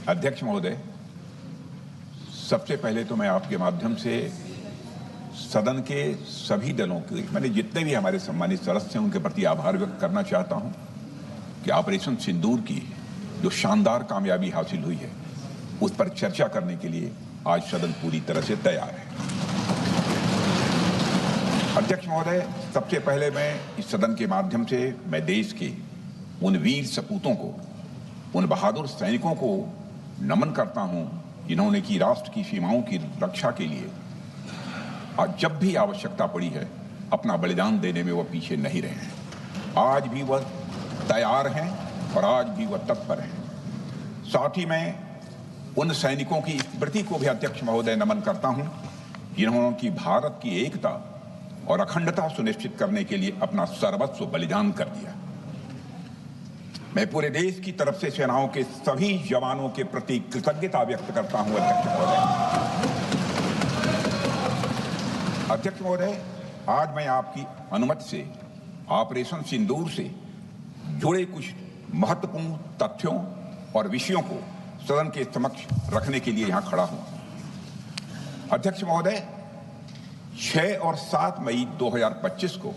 अध्यक्ष महोदय, सबसे पहले तो मैं आपके माध्यम से सदन के सभी दलों के, मैंने जितने भी हमारे सम्मानित सदस्य हैं उनके प्रति आभार व्यक्त करना चाहता हूं कि ऑपरेशन सिंदूर की जो शानदार कामयाबी हासिल हुई है उस पर चर्चा करने के लिए आज सदन पूरी तरह से तैयार है। अध्यक्ष महोदय, सबसे पहले मैं इस सदन के माध्यम से मैं देश के उन वीर सपूतों को, उन बहादुर सैनिकों को नमन करता हूं जिन्होंने की राष्ट्र की सीमाओं की रक्षा के लिए आज जब भी आवश्यकता पड़ी है अपना बलिदान देने में वह पीछे नहीं रहे हैं। आज भी वह तैयार हैं और आज भी वह तत्पर हैं। साथ ही मैं उन सैनिकों की स्मृति को भी अध्यक्ष महोदय नमन करता हूं जिन्होंने की भारत की एकता और अखंडता सुनिश्चित करने के लिए अपना सर्वस्व बलिदान कर दिया। मैं पूरे देश की तरफ से सेनाओं के सभी जवानों के प्रति कृतज्ञता व्यक्त करता हूं। अध्यक्ष महोदय, आज मैं आपकी अनुमति से ऑपरेशन सिंदूर से जुड़े कुछ महत्वपूर्ण तथ्यों और विषयों को सदन के समक्ष रखने के लिए यहां खड़ा हूं। अध्यक्ष महोदय, 6 और 7 मई 2025 को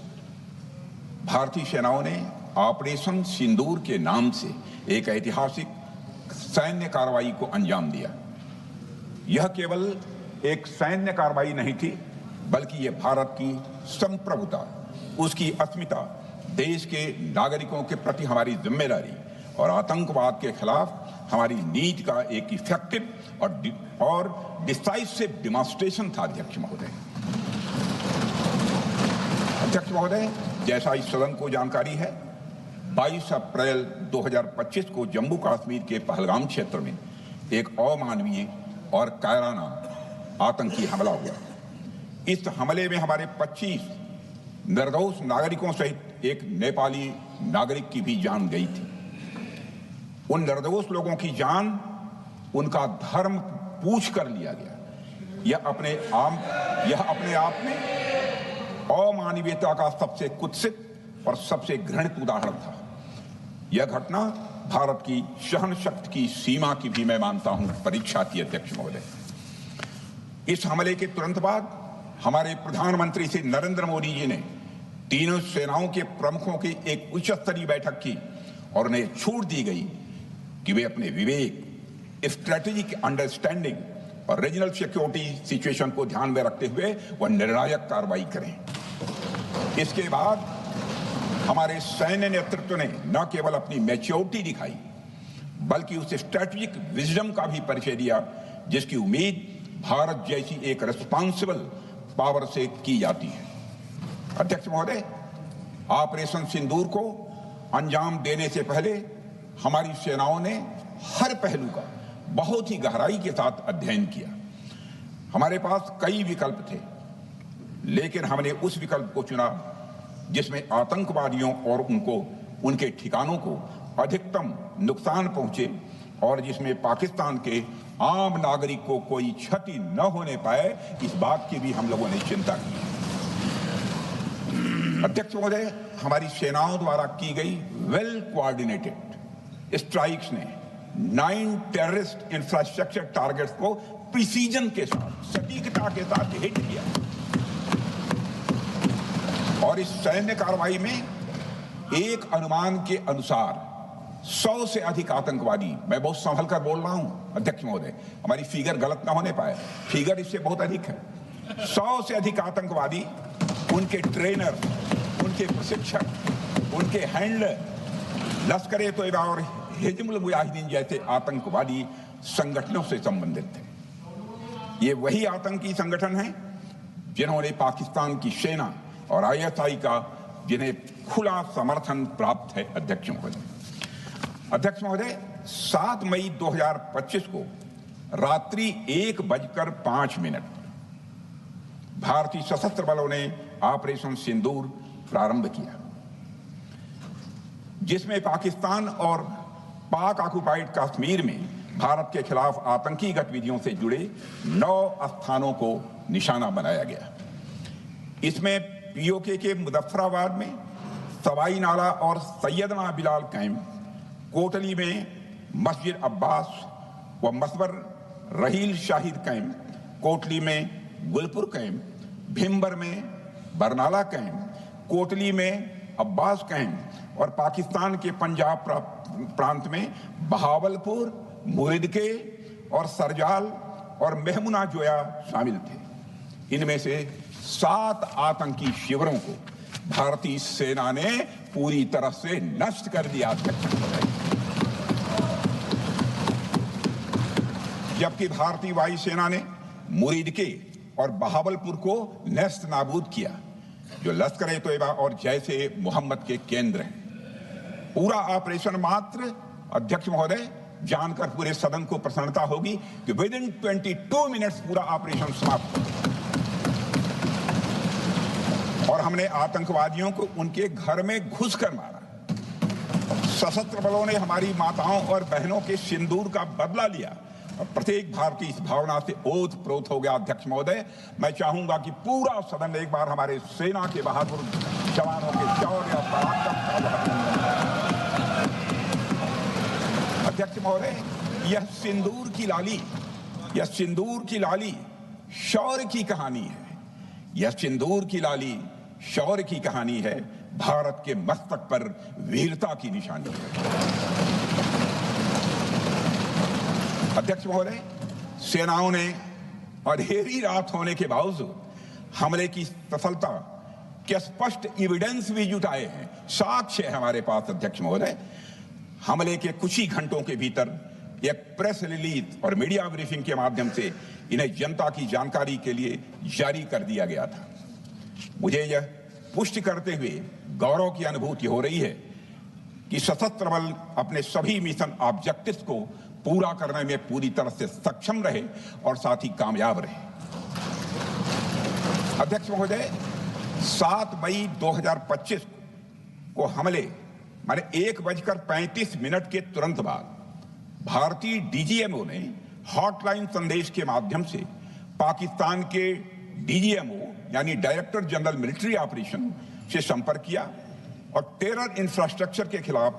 भारतीय सेनाओं ने ऑपरेशन सिंदूर के नाम से एक ऐतिहासिक सैन्य कार्रवाई को अंजाम दिया। यह केवल एक सैन्य कार्रवाई नहीं थी, बल्कि यह भारत की संप्रभुता, उसकी अस्मिता, देश के नागरिकों के प्रति हमारी जिम्मेदारी और आतंकवाद के खिलाफ हमारी नीति का एक इफेक्टिव और डिसाइसिव डिमॉन्स्ट्रेशन था। अध्यक्ष महोदय, जैसा इस सदन को जानकारी है, 22 अप्रैल 2025 को जम्मू कश्मीर के पहलगाम क्षेत्र में एक अमानवीय और कायराना आतंकी हमला हुआ। इस हमले में हमारे 25 निर्दोष नागरिकों सहित एक नेपाली नागरिक की भी जान गई थी। उन निर्दोष लोगों की जान उनका धर्म पूछ कर लिया गया। यह अपने आप में अमानवीयता का सबसे कुत्सित और सबसे घृणित उदाहरण था। यह घटना भारत की सहन शक्ति की सीमा की भी मैं मानता हूं परीक्षा थी। अध्यक्ष महोदय, इस हमले के तुरंत बाद हमारे प्रधानमंत्री श्री नरेंद्र मोदी जी ने तीनों सेनाओं के प्रमुखों की एक उच्च स्तरीय बैठक की और उन्हें छूट दी गई कि वे अपने विवेक, स्ट्रेटेजिक अंडरस्टैंडिंग और रीजनल सिक्योरिटी सिचुएशन को ध्यान में रखते हुए वह निर्णायक कार्रवाई करें। इसके बाद हमारे सैन्य नेतृत्व ने न केवल अपनी मैच्योरिटी दिखाई, बल्कि उस स्ट्रेटेजिक विजडम का भी परिचय दिया जिसकी उम्मीद भारत जैसी एक रिस्पॉन्सिबल पावर से की जाती है। अध्यक्ष महोदय, ऑपरेशन सिंदूर को अंजाम देने से पहले हमारी सेनाओं ने हर पहलू का बहुत ही गहराई के साथ अध्ययन किया। हमारे पास कई विकल्प थे, लेकिन हमने उस विकल्प को चुना जिसमें आतंकवादियों और उनके ठिकानों को अधिकतम नुकसान पहुंचे और जिसमें पाकिस्तान के आम नागरिक को कोई क्षति न होने पाए, इस बात की भी हम लोगों ने चिंता की। अध्यक्ष महोदय, हमारी सेनाओं द्वारा की गई वेल कोऑर्डिनेटेड स्ट्राइक्स ने 9 टेररिस्ट इंफ्रास्ट्रक्चर टारगेट्स को प्रिसीजन के साथ, सटीकता के साथ हिट किया और इस सैन्य कार्रवाई में एक अनुमान के अनुसार 100 से अधिक आतंकवादी, मैं बहुत संभल कर बोल रहा हूं अध्यक्ष महोदय, हमारी फिगर गलत ना होने पाए, फिगर इससे बहुत अधिक है। 100 से अधिक आतंकवादी, उनके ट्रेनर, उनके प्रशिक्षक, उनके हैंडलर, लश्कर-ए-तोयबा और हिजबुल मुजाहिदीन जैसे आतंकवादी संगठनों से संबंधित थे। ये वही आतंकी संगठन हैं जिन्होंने पाकिस्तान की सेना और ISI का जिन्हें खुला समर्थन प्राप्त है। अध्यक्ष महोदय, 7 मई 2025 को रात्रि 1:05 भारतीय सशस्त्र बलों ने ऑपरेशन सिंदूर प्रारंभ किया, जिसमें पाकिस्तान और पाक ऑक्युपाइड कश्मीर में भारत के खिलाफ आतंकी गतिविधियों से जुड़े 9 स्थानों को निशाना बनाया गया। इसमें POK के मुजफ्फराबाद में, सवाई नाला और सैयदना बिलाल कैंप, कोटली में मस्जिद अब्बास, वह मसबर रहील शाहिद कैंप, कोटली में गुलपुर कैंप, भीमबर में बरनाला कैंप, कोटली में अब्बास कैंप और पाकिस्तान के पंजाब प्रांत में बहावलपुर, मुरिदके और सरजाल और मेहमुना जोया शामिल थे। इनमें से 7 आतंकी शिविरों को भारतीय सेना ने पूरी तरह से नष्ट कर दिया, जबकि भारतीय वायुसेना ने मुरिदके और बहावलपुर को नेस्त नाबूद किया, जो लश्कर-ए-तोयबा और जैशे मोहम्मद के केंद्र हैं। पूरा ऑपरेशन मात्र, अध्यक्ष महोदय, जानकर पूरे सदन को प्रसन्नता होगी कि विदिन 22 मिनट्स पूरा ऑपरेशन समाप्त हो और हमने आतंकवादियों को उनके घर में घुसकर मारा। सशस्त्र बलों ने हमारी माताओं और बहनों के सिंदूर का बदला लिया और प्रत्येक भारतीय इस भावना से ओत-प्रोत हो गया। अध्यक्ष महोदय, मैं चाहूंगा कि पूरा सदन एक बार हमारे सेना के बहादुर जवानों के शौर्य और पराक्रम का। अध्यक्ष महोदय, यह सिंदूर की लाली शौर्य की कहानी है। यह सिंदूर की लाली शौर्य की कहानी है, भारत के मस्तक पर वीरता की निशानी है। अध्यक्ष महोदय, सेनाओं ने अंधेरी रात होने के बावजूद हमले की सफलता के स्पष्ट एविडेंस भी जुटाए हैं, साक्ष्य है हमारे पास। अध्यक्ष महोदय, हमले के कुछ ही घंटों के भीतर एक प्रेस रिलीज और मीडिया ब्रीफिंग के माध्यम से इन्हें जनता की जानकारी के लिए जारी कर दिया गया था। मुझे यह पुष्टि करते हुए गौरव की अनुभूति हो रही है कि सशस्त्र बल अपने सभी मिशन ऑब्जेक्टिव्स को पूरा करने में पूरी तरह से सक्षम रहे और साथ ही कामयाब रहे। अध्यक्ष महोदय, 7 मई 2025 को हमले माने 1:35 के तुरंत बाद भारतीय डीजीएमओ ने हॉटलाइन संदेश के माध्यम से पाकिस्तान के डीजीएमओ यानी डायरेक्टर जनरल मिलिट्री ऑपरेशन से संपर्क किया और टेरर इंफ्रास्ट्रक्चर के खिलाफ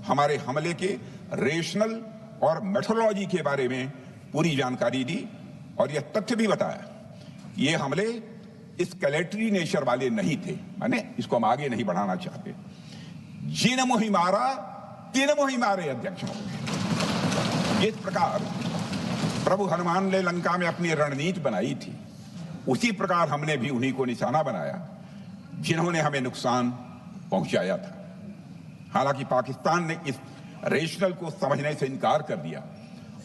हमारे हमले के रेशनल और मेथोडोलॉजी के बारे में पूरी जानकारी दी और यह तथ्य भी बताया ये हमले एस्केलेटरी नेचर वाले नहीं थे, माने इसको हम आगे नहीं बढ़ाना चाहते। जिन मोहि मारा तीन मोहि मारे। अध्यक्ष, जिस प्रकार प्रभु हनुमान ने लंका में अपनी रणनीति बनाई थी, उसी प्रकार हमने भी उन्हीं को निशाना बनाया जिन्होंने हमें नुकसान पहुंचाया था। हालांकि पाकिस्तान ने इस रेशनल को समझने से इनकार कर दिया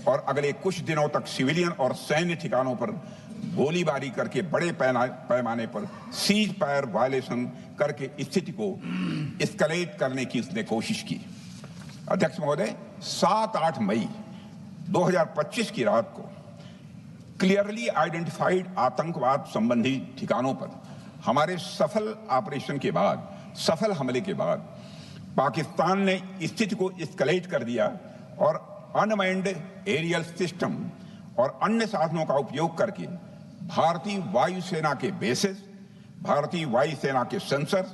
और अगले कुछ दिनों तक सिविलियन और सैन्य ठिकानों पर गोलीबारी करके बड़े पैमाने पर सीज फायर वायलेशन करके स्थिति को एस्केलेट करने की उसने कोशिश की। अध्यक्ष महोदय, 7-8 मई 2025 की रात को क्लियरली आइडेंटिफाइड आतंकवाद संबंधी ठिकानों पर हमारे सफल ऑपरेशन के बाद, सफल हमले के बाद पाकिस्तान ने स्थिति को एस्केलेट कर दिया और अनमैन्ड एरियल सिस्टम और अन्य साधनों का उपयोग करके भारतीय वायुसेना के बेसेस, भारतीय वायुसेना के सेंसर्स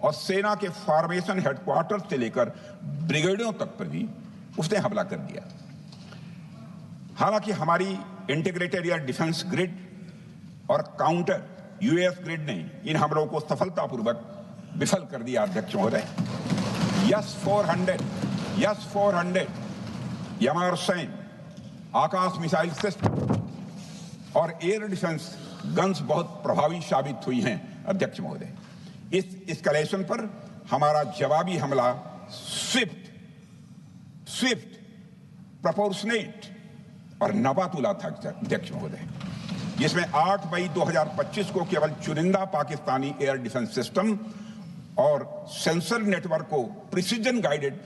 और सेना के फॉर्मेशन हेडक्वार्टर से लेकर ब्रिगेडों तक पर भी उसने हमला कर दिया। हालांकि हमारी इंटीग्रेटेड एयर डिफेंस ग्रिड और काउंटर यूएस ग्रिड ने इन हमलों को सफलतापूर्वक विफल कर दिया। अध्यक्ष महोदय, यस-400 यमारसैन आकाश मिसाइल सिस्टम और एयर डिफेंस गन्स बहुत प्रभावी साबित हुई हैं। अध्यक्ष महोदय, इस एस्केलेशन पर हमारा जवाबी हमला स्विफ्ट, प्रोपोर्शनेट और नवातुला था। अध्यक्ष महोदय, जिसमें 8 मई 2025 को केवल चुनिंदा पाकिस्तानी एयर डिफेंस सिस्टम और सेंसर नेटवर्क को प्रिसीजन गाइडेड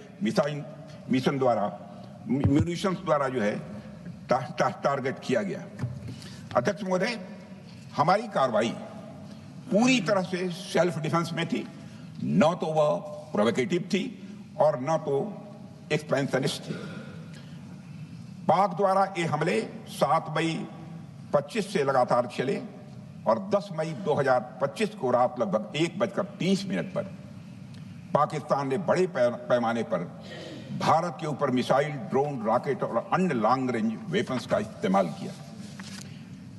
मिशन द्वारा म्यूनिशंस द्वारा जो है टारगेट किया गया। अध्यक्ष महोदय, हमारी कार्रवाई पूरी तरह से सेल्फ डिफेंस में थी, न तो वह प्रोवोकेटिव थी और न तो एक्सपेंशनिस्ट थी। पाक द्वारा ये हमले 7 मई 25 से लगातार चले और 10 मई 2025 को रात लगभग 1:30 पर पाकिस्तान ने बड़े पैमाने पर भारत के ऊपर मिसाइल, ड्रोन, रॉकेट और अन्य लॉन्ग रेंज वेपन्स का इस्तेमाल किया।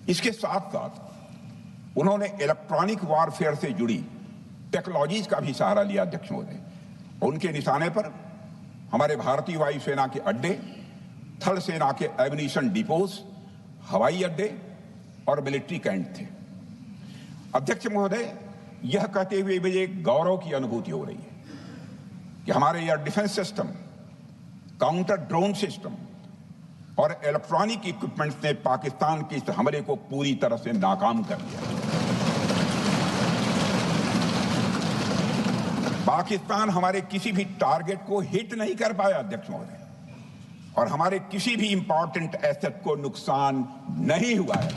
इसके साथ साथ उन्होंने इलेक्ट्रॉनिक वॉरफेयर से जुड़ी टेक्नोलॉजीज का भी सहारा लिया। अध्यक्ष महोदय, उनके निशाने पर हमारे भारतीय वायुसेना के अड्डे, थल सेना के एमिनिशन डिपोज, हवाई अड्डे और मिलिट्री कैंट थे। अध्यक्ष महोदय, यह कहते हुए मुझे गौरव की अनुभूति हो रही है कि हमारे air defence system, counter drone system और इलेक्ट्रॉनिक इक्विपमेंट्स ने पाकिस्तान के इस हमले को पूरी तरह से नाकाम कर दिया। पाकिस्तान हमारे किसी भी टारगेट को हिट नहीं कर पाया अध्यक्ष महोदय, और हमारे किसी भी इंपॉर्टेंट एसेट को नुकसान नहीं हुआ है।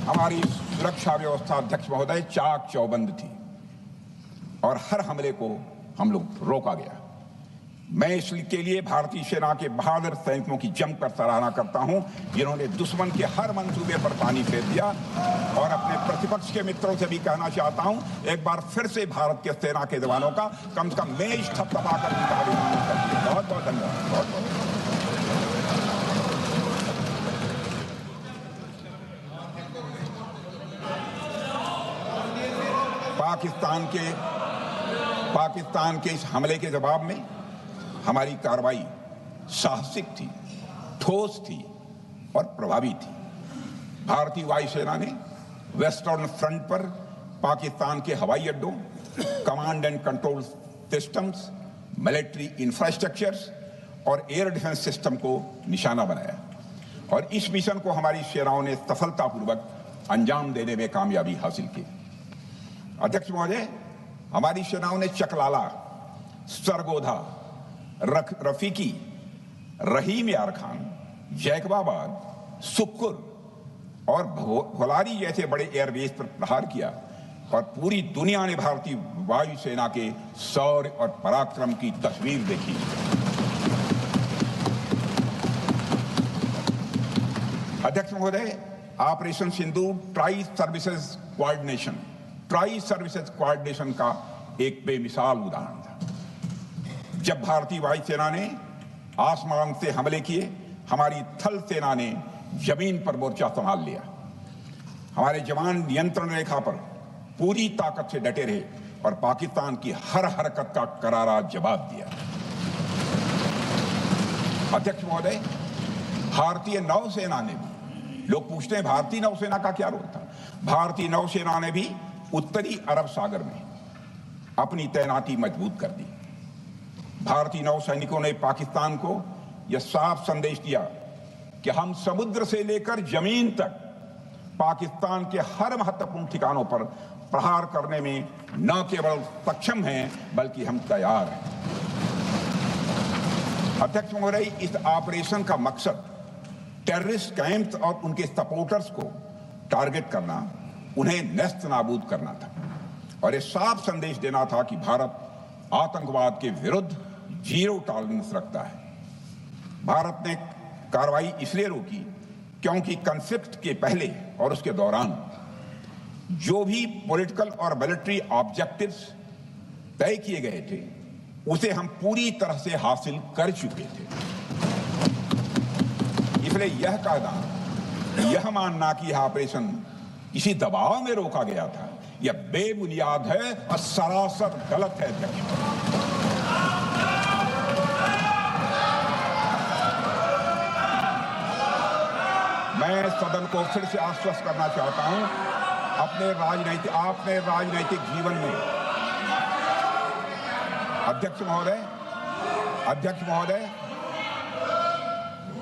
हमारी सुरक्षा व्यवस्था अध्यक्ष महोदय चाक चौबंद थी और हर हमले को हम लोग रोका गया। मैं इसके लिए भारतीय सेना के बहादुर सैनिकों की जमकर सराहना करता हूं, जिन्होंने दुश्मन के हर मंसूबे पर पानी फेर दिया। और अपने प्रतिपक्ष के मित्रों से भी कहना चाहता हूं, एक बार फिर से भारत के सेना के जवानों का कम से कम मेज थपथपाकर उनका अभिनंदन करते हैं। बहुत बहुत धन्यवाद। बहुत बहुत पाकिस्तान के इस हमले के जवाब में हमारी कार्रवाई साहसिक थी, ठोस थी और प्रभावी थी। भारतीय वायुसेना ने वेस्टर्न फ्रंट पर पाकिस्तान के हवाई अड्डों, command and control systems, military infrastructures और एयर डिफेंस सिस्टम को निशाना बनाया और इस मिशन को हमारी सेनाओं ने सफलतापूर्वक अंजाम देने में कामयाबी हासिल की। अध्यक्ष महोदय, हमारी सेनाओं ने चकलाला, सरगोधा, रफीकी, रहीम यार खान, जैकबाबाद, सुक्कुर और भोलारी जैसे बड़े एयरबेस पर प्रहार किया और पूरी दुनिया ने भारतीय वायुसेना के शौर्य और पराक्रम की तस्वीर देखी। अध्यक्ष महोदय, ऑपरेशन सिंदूर ट्राई सर्विसेज कोऑर्डिनेशन का एक बेमिसाल उदाहरण था। जब भारतीय वायुसेना ने आसमान से हमले किए, हमारी थल सेना ने जमीन पर मोर्चा संभाल लिया। हमारे जवान नियंत्रण रेखा पर पूरी ताकत से डटे रहे और पाकिस्तान की हर हरकत का करारा जवाब दिया। अध्यक्ष महोदय, भारतीय नौसेना ने भी, लोग पूछते हैं भारतीय नौसेना का क्या रोल था, भारतीय नौसेना ने भी उत्तरी अरब सागर में अपनी तैनाती मजबूत कर दी। भारतीय नौसैनिकों ने पाकिस्तान को यह साफ संदेश दिया कि हम समुद्र से लेकर जमीन तक पाकिस्तान के हर महत्वपूर्ण ठिकानों पर प्रहार करने में न केवल सक्षम हैं बल्कि हम तैयार हैं। अध्यक्ष महोदय, इस ऑपरेशन का मकसद टेररिस्ट कैंप्स और उनके सपोर्टर्स को टारगेट करना, उन्हें नेस्त नाबूद करना था और यह साफ संदेश देना था कि भारत आतंकवाद के विरुद्ध जीरो टॉलरेंस रखता है। भारत ने कार्रवाई इसलिए रोकी क्योंकि कॉन्फ्लिक्ट के पहले और उसके दौरान जो भी पॉलिटिकल और मिलिट्री ऑब्जेक्टिव्स तय किए गए थे उसे हम पूरी तरह से हासिल कर चुके थे। इसलिए यह कहना, यह मानना कि यह ऑपरेशन किसी दबाव में रोका गया था, यह बेबुनियाद है और सरासर गलत है। मैं सदन को फिर से आश्वस्त करना चाहता हूं, आपने राजनीतिक जीवन में अध्यक्ष महोदय,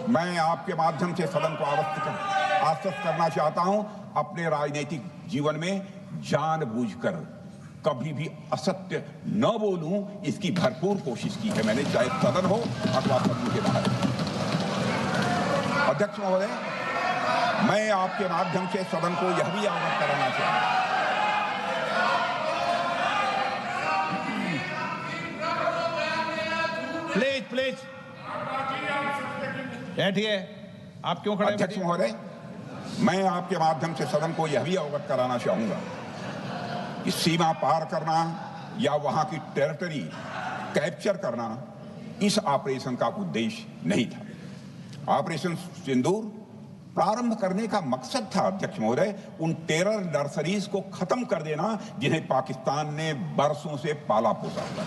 मैं आपके माध्यम से सदन को आश्वस्त करना चाहता हूं, अपने राजनीतिक जीवन में जानबूझकर कभी भी असत्य न बोलूं, इसकी भरपूर कोशिश की है मैंने, चाहे सदन हो अथवा सदन के बाहर। अध्यक्ष महोदय, मैं आपके माध्यम से सदन को यह भी अवगत कराना चाहता हूं, प्लीज बैठिए। आप क्यों खड़े? अध्यक्ष महोदय, मैं आपके माध्यम से सदन को यह भी अवगत कराना चाहूंगा कि सीमा पार करना या वहां की टेरिटरी कैप्चर करना इस ऑपरेशन का उद्देश्य नहीं था। ऑपरेशन सिंदूर प्रारंभ करने का मकसद था, अध्यक्ष महोदय, उन टेरर नर्सरीज को खत्म कर देना जिन्हें पाकिस्तान ने बरसों से पाला पोसा था।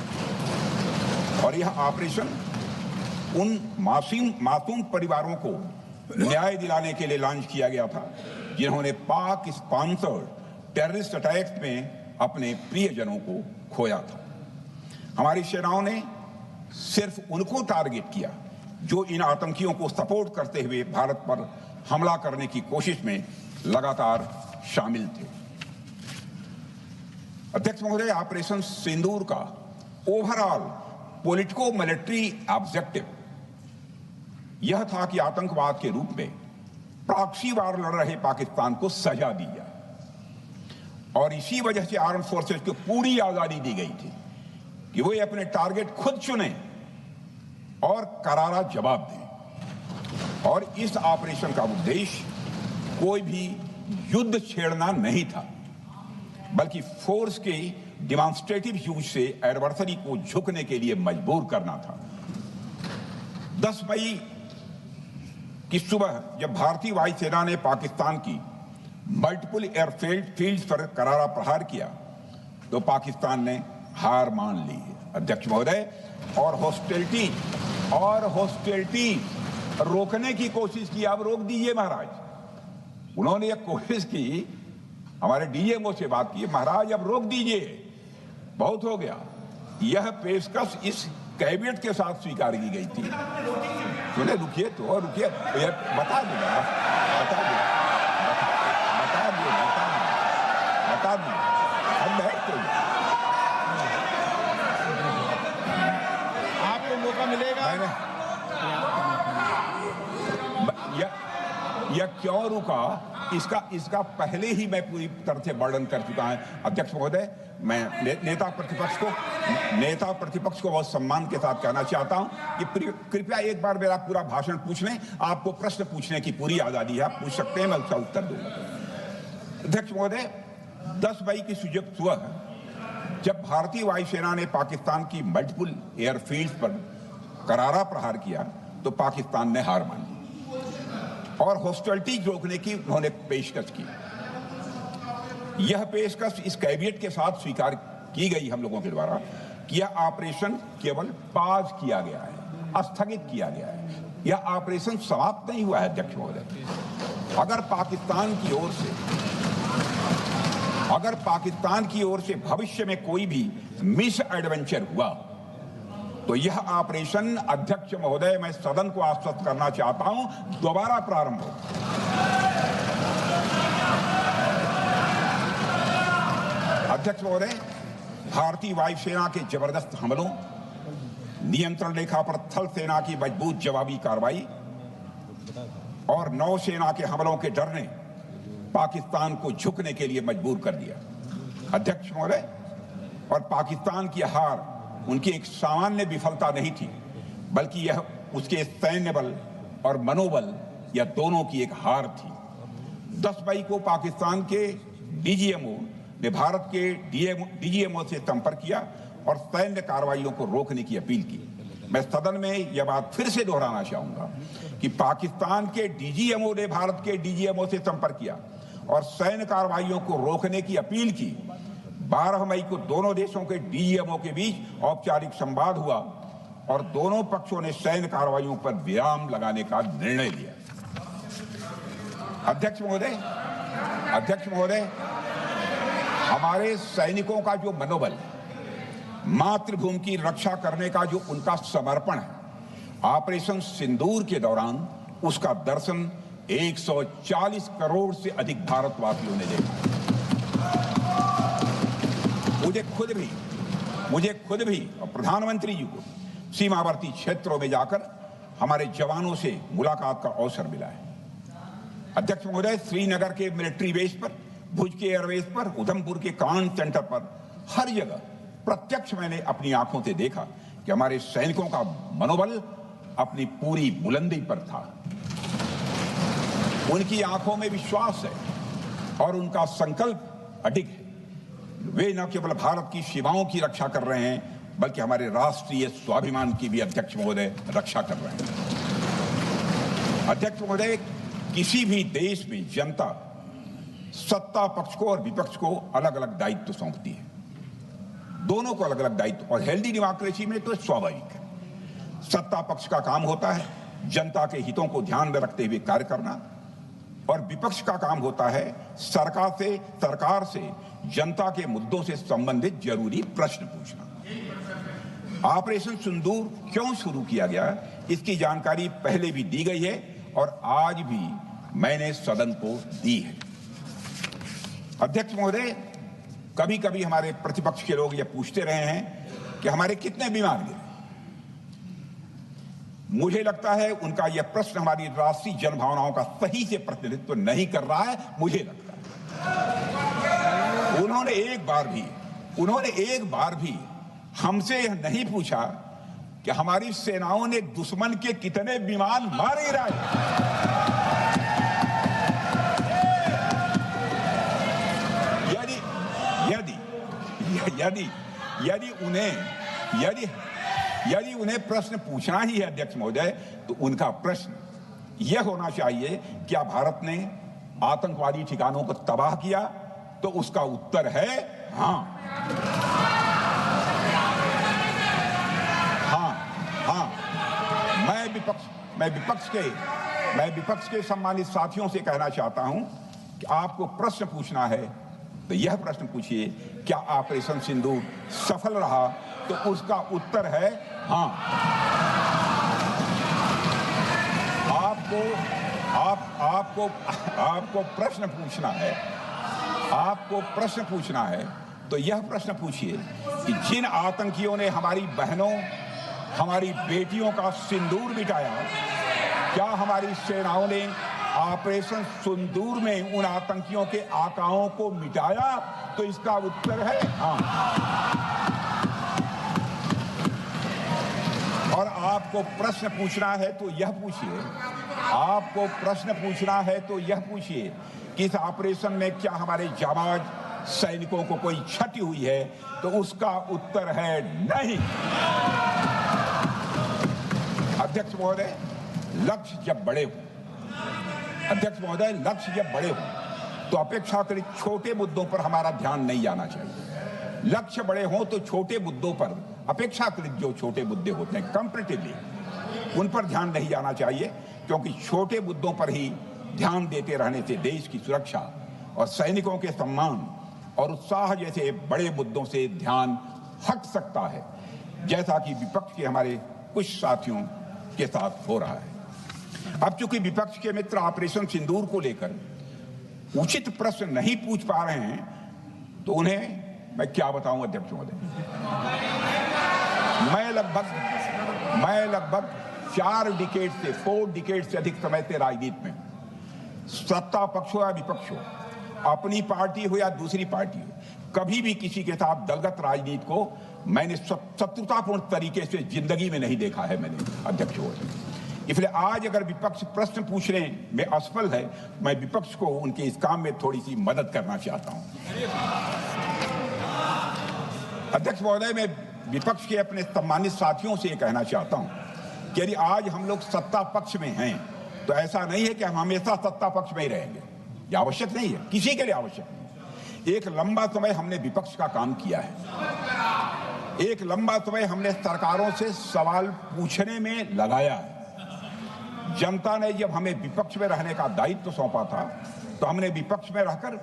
और यह ऑपरेशन उन मासूम परिवारों को न्याय दिलाने के लिए लॉन्च किया गया था जिन्होंने पाक स्पॉन्सर्ड टेररिस्ट अटैक्स में अपने प्रियजनों को खोया था। हमारी सेनाओं ने सिर्फ उनको टारगेट किया जो इन आतंकियों को सपोर्ट करते हुए भारत पर हमला करने की कोशिश में लगातार शामिल थे। अध्यक्ष महोदय, ऑपरेशन सिंदूर का ओवरऑल पॉलिटिको मिलिट्री ऑब्जेक्टिव यह था कि आतंकवाद के रूप में प्रॉक्सी वार लड़ रहे पाकिस्तान को सजा दी जाए और इसी वजह से आर्म फोर्सेस को पूरी आजादी दी गई थी कि वे अपने टारगेट खुद चुनें और करारा जवाब दें। और इस ऑपरेशन का उद्देश्य कोई भी युद्ध छेड़ना नहीं था, बल्कि फोर्स के डिमॉन्स्ट्रेटिव यूज से एडवर्सरी को झुकने के लिए मजबूर करना था। 10 मई की सुबह जब भारतीय वायुसेना ने पाकिस्तान की मल्टीपल एयरफील्ड पर करारा प्रहार किया तो पाकिस्तान ने हार मान ली है, अध्यक्ष महोदय, और हॉस्टिलिटी रोकने की कोशिश की। अब रोक दीजिए महाराज। उन्होंने एक कोशिश की, हमारे डीएमओ से बात की, महाराज अब रोक दीजिए, बहुत हो गया। यह पेशकश इस कैबिनेट के साथ स्वीकार की गई थी। सुने, रुकिए तो रुकिए, बता दूंगा अब बैठते आपको मौका मिलेगा। यह क्यों रुका, इसका पहले ही मैं पूरी तरह से वर्णन कर चुका हूं। अध्यक्ष महोदय, मैं नेता प्रतिपक्ष को बहुत सम्मान के साथ कहना चाहता हूं कि कृपया एक बार मेरा पूरा भाषण पूछ लें। आपको प्रश्न पूछने की पूरी आजादी है, आप पूछ सकते हैं, मैं उसका उत्तर दूंगा। अध्यक्ष महोदय, 10 मई की सुबह जब भारतीय वायुसेना ने पाकिस्तान की मल्टीपल एयरफील्ड पर करारा प्रहार किया तो पाकिस्तान ने हार मान ली और हॉस्टिलिटी रोकने की उन्होंने पेशकश की। यह पेशकश इस कैबिनेट के साथ स्वीकार की गई हम लोगों के द्वारा कि यह ऑपरेशन केवल पाज किया गया है, स्थगित किया गया है। यह ऑपरेशन समाप्त नहीं हुआ है अध्यक्ष महोदय। अगर पाकिस्तान की ओर से भविष्य में कोई भी मिस एडवेंचर हुआ तो यह ऑपरेशन, अध्यक्ष महोदय, मैं सदन को आश्वस्त करना चाहता हूं, दोबारा प्रारंभ हो। अध्यक्ष महोदय, भारतीय वायुसेना के जबरदस्त हमलों, नियंत्रण रेखा पर थल सेना की मजबूत जवाबी कार्रवाई और नौसेना के हमलों के डर ने पाकिस्तान को झुकने के लिए मजबूर कर दिया। अध्यक्ष महोदय, और पाकिस्तान की हार उनकी एक सामान्य विफलता नहीं थी, बल्कि यह उसके सैन्य बल और मनोबल या दोनों की एक हार थी। 10 मई को पाकिस्तान के डीजीएमओ ने भारत के डीजीएमओ से संपर्क किया और सैन्य कार्रवाइयों को रोकने की अपील की। मैं सदन में यह बात फिर से दोहराना चाहूंगा कि पाकिस्तान के डीजीएमओ ने भारत के डीजीएमओ से संपर्क किया और सैन्य कार्रवाइयों को रोकने की अपील की। 12 मई को दोनों देशों के डीजीएमओ के बीच औपचारिक संवाद हुआ और दोनों पक्षों ने सैन्य कार्रवाइयों पर विराम लगाने का निर्णय लिया। अध्यक्ष महोदय, हमारे सैनिकों का जो मनोबल, मातृभूमि की रक्षा करने का जो उनका समर्पण है, ऑपरेशन सिंदूर के दौरान उसका दर्शन 140 करोड़ से अधिक भारतवासियों ने देखा। मुझे खुद भी और प्रधानमंत्री जी को सीमावर्ती क्षेत्रों में जाकर हमारे जवानों से मुलाकात का अवसर मिला है। अध्यक्ष महोदय, श्रीनगर के मिलिट्री बेस पर, भुज के एयरबेस पर, उधमपुर के कमांड सेंटर पर, हर जगह प्रत्यक्ष मैंने अपनी आंखों से देखा कि हमारे सैनिकों का मनोबल अपनी पूरी बुलंदी पर था। उनकी आंखों में विश्वास है और उनका संकल्प अडिग है। वे न केवल भारत की सीमाओं की रक्षा कर रहे हैं बल्कि हमारे राष्ट्रीय स्वाभिमान की भी अध्यक्ष महोदय रक्षा कर रहे हैं। अध्यक्ष महोदय, किसी भी देश में जनता सत्ता पक्ष को और विपक्ष को अलग अलग दायित्व सौंपती है, दोनों को अलग अलग दायित्व, और हेल्दी डेमोक्रेसी में तो स्वाभाविक है। सत्ता पक्ष का काम होता है जनता के हितों को ध्यान में रखते हुए कार्य करना, और विपक्ष का काम होता है सरकार से जनता के मुद्दों से संबंधित जरूरी प्रश्न पूछना। ऑपरेशन सिंदूर क्यों शुरू किया गया, इसकी जानकारी पहले भी दी गई है और आज भी मैंने सदन को दी है। अध्यक्ष महोदय, कभी कभी हमारे प्रतिपक्ष के लोग ये पूछते रहे हैं कि हमारे कितने बीमार गिरे। मुझे लगता है उनका यह प्रश्न हमारी राष्ट्रीय जनभावनाओं का सही से प्रतिनिधित्व नहीं कर रहा है। मुझे लगता है उन्होंने एक बार भी हमसे यह नहीं पूछा कि हमारी सेनाओं ने दुश्मन के कितने विमान मार गिराए। यदि उन्हें प्रश्न पूछना ही है अध्यक्ष महोदय, तो उनका प्रश्न यह होना चाहिए, क्या भारत ने आतंकवादी ठिकानों को तबाह किया? तो उसका उत्तर है हाँ। मैं विपक्ष के सम्मानित साथियों से कहना चाहता हूं कि आपको प्रश्न पूछना है तो यह प्रश्न पूछिए, क्या ऑपरेशन सिंदूर सफल रहा? तो उसका उत्तर है हाँ। आपको प्रश्न पूछना है तो यह प्रश्न पूछिए कि जिन आतंकियों ने हमारी बहनों, हमारी बेटियों का सिंदूर मिटाया, क्या हमारी सेनाओं ने ऑपरेशन सिंदूर में उन आतंकियों के आकाओं को मिटाया? तो इसका उत्तर है हाँ। और आपको प्रश्न पूछना है तो यह पूछिए कि इस ऑपरेशन में क्या हमारे जाबाज सैनिकों को कोई क्षति हुई है? तो उसका उत्तर है नहीं। अध्यक्ष महोदय, लक्ष्य जब बड़े हो तो अपेक्षाकृत छोटे मुद्दों पर हमारा ध्यान नहीं जाना चाहिए। लक्ष्य बड़े हों तो छोटे मुद्दों पर, अपेक्षाकृत जो छोटे मुद्दे होते हैं कंपैरेटिवली, उन पर ध्यान नहीं जाना चाहिए, क्योंकि छोटे मुद्दों पर ही ध्यान देते रहने से देश की सुरक्षा और सैनिकों के सम्मान और उत्साह जैसे बड़े मुद्दों से ध्यान हट सकता है, जैसा कि विपक्ष के हमारे कुछ साथियों के साथ हो रहा है। अब चूंकि विपक्ष के मित्र ऑपरेशन सिंदूर को लेकर उचित प्रश्न नहीं पूछ पा रहे हैं, तो उन्हें मैं क्या बताऊं अध्यक्ष महोदय। मैं लगभग 4 डिकेड से अधिक समय से राजनीति में, सत्ता पक्ष हो या विपक्ष हो, अपनी पार्टी हो या दूसरी पार्टी हो, कभी भी किसी के साथ दलगत राजनीति को मैंने शत्रुतापूर्ण तरीके से जिंदगी में नहीं देखा है मैंने अध्यक्ष हो। इसलिए आज अगर विपक्ष प्रश्न पूछने में असफल है, मैं विपक्ष को उनके इस काम में थोड़ी सी मदद करना चाहता हूं। अध्यक्ष महोदय, मैं विपक्ष के अपने सम्मानित साथियों से कहना चाहता हूं कि यदि आज हम लोग सत्ता पक्ष में हैं, तो ऐसा नहीं है कि हम हमेशा सत्ता पक्ष में ही रहेंगे। यह आवश्यक नहीं है, किसी के लिए आवश्यक नहीं। एक लंबा समय हमने विपक्ष का काम किया है, एक लंबा समय हमने सरकारों से सवाल पूछने में लगाया है। जनता ने जब हमें विपक्ष में रहने का दायित्व सौंपा था, तो हमने विपक्ष में रहकर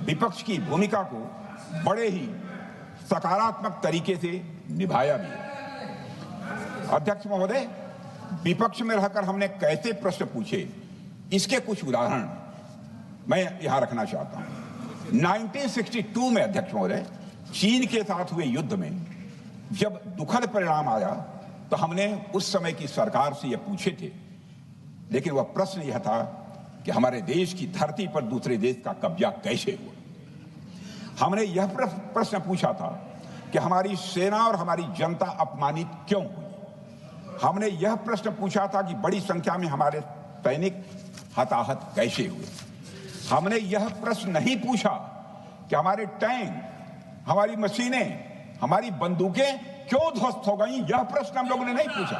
विपक्ष की भूमिका को बड़े ही सकारात्मक तरीके से निभाया भी। अध्यक्ष महोदय, विपक्ष में रहकर हमने कैसे प्रश्न पूछे, इसके कुछ उदाहरण मैं यहां रखना चाहता हूं। 1962 में अध्यक्ष महोदय, चीन के साथ हुए युद्ध में जब दुखद परिणाम आया, तो हमने उस समय की सरकार से यह पूछे थे, लेकिन वह प्रश्न यह था कि हमारे देश की धरती पर दूसरे देश का कब्जा कैसे हुआ। हमने यह प्रश्न पूछा था कि हमारी सेना और हमारी जनता अपमानित क्यों हुई। हमने यह प्रश्न पूछा था कि बड़ी संख्या में हमारे सैनिक हताहत कैसे हुए। हमने यह प्रश्न नहीं पूछा कि हमारे टैंक हमारी मशीनें, हमारी बंदूकें क्यों ध्वस्त हो गई, यह प्रश्न हम लोगों ने नहीं पूछा।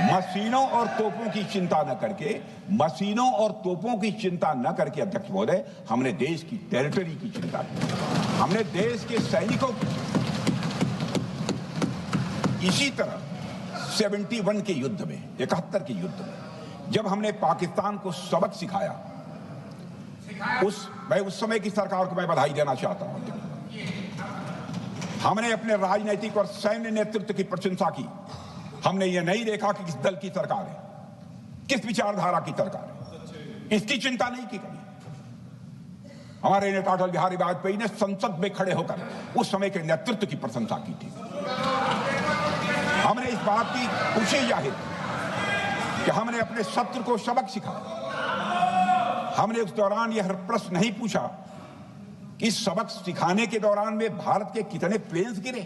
मशीनों और तोपों की चिंता न करके, मशीनों और तोपों की चिंता न करके अध्यक्ष महोदय, हमने देश की टेरिटरी की चिंता की, हमने देश के सैनिकों की। इसी तरह 71 के युद्ध में, 71 के युद्ध में जब हमने पाकिस्तान को सबक सिखाया, मैं उस समय की सरकार को मैं बधाई देना चाहता हूं। हमने अपने राजनीतिक और सैन्य नेतृत्व की प्रशंसा की। हमने ये नहीं देखा कि किस दल की सरकार है, किस विचारधारा की सरकार है, इसकी चिंता नहीं की कभी। हमारे नेता अटल बिहारी वाजपेयी ने संसद में खड़े होकर उस समय के नेतृत्व की प्रशंसा की थी। हमने इस बात की खुशी जाहिर कि हमने अपने शत्रु को सबक सिखाया। हमने उस दौरान यह प्रश्न नहीं पूछा कि सबक सिखाने के दौरान में भारत के कितने प्लेन्स गिरे,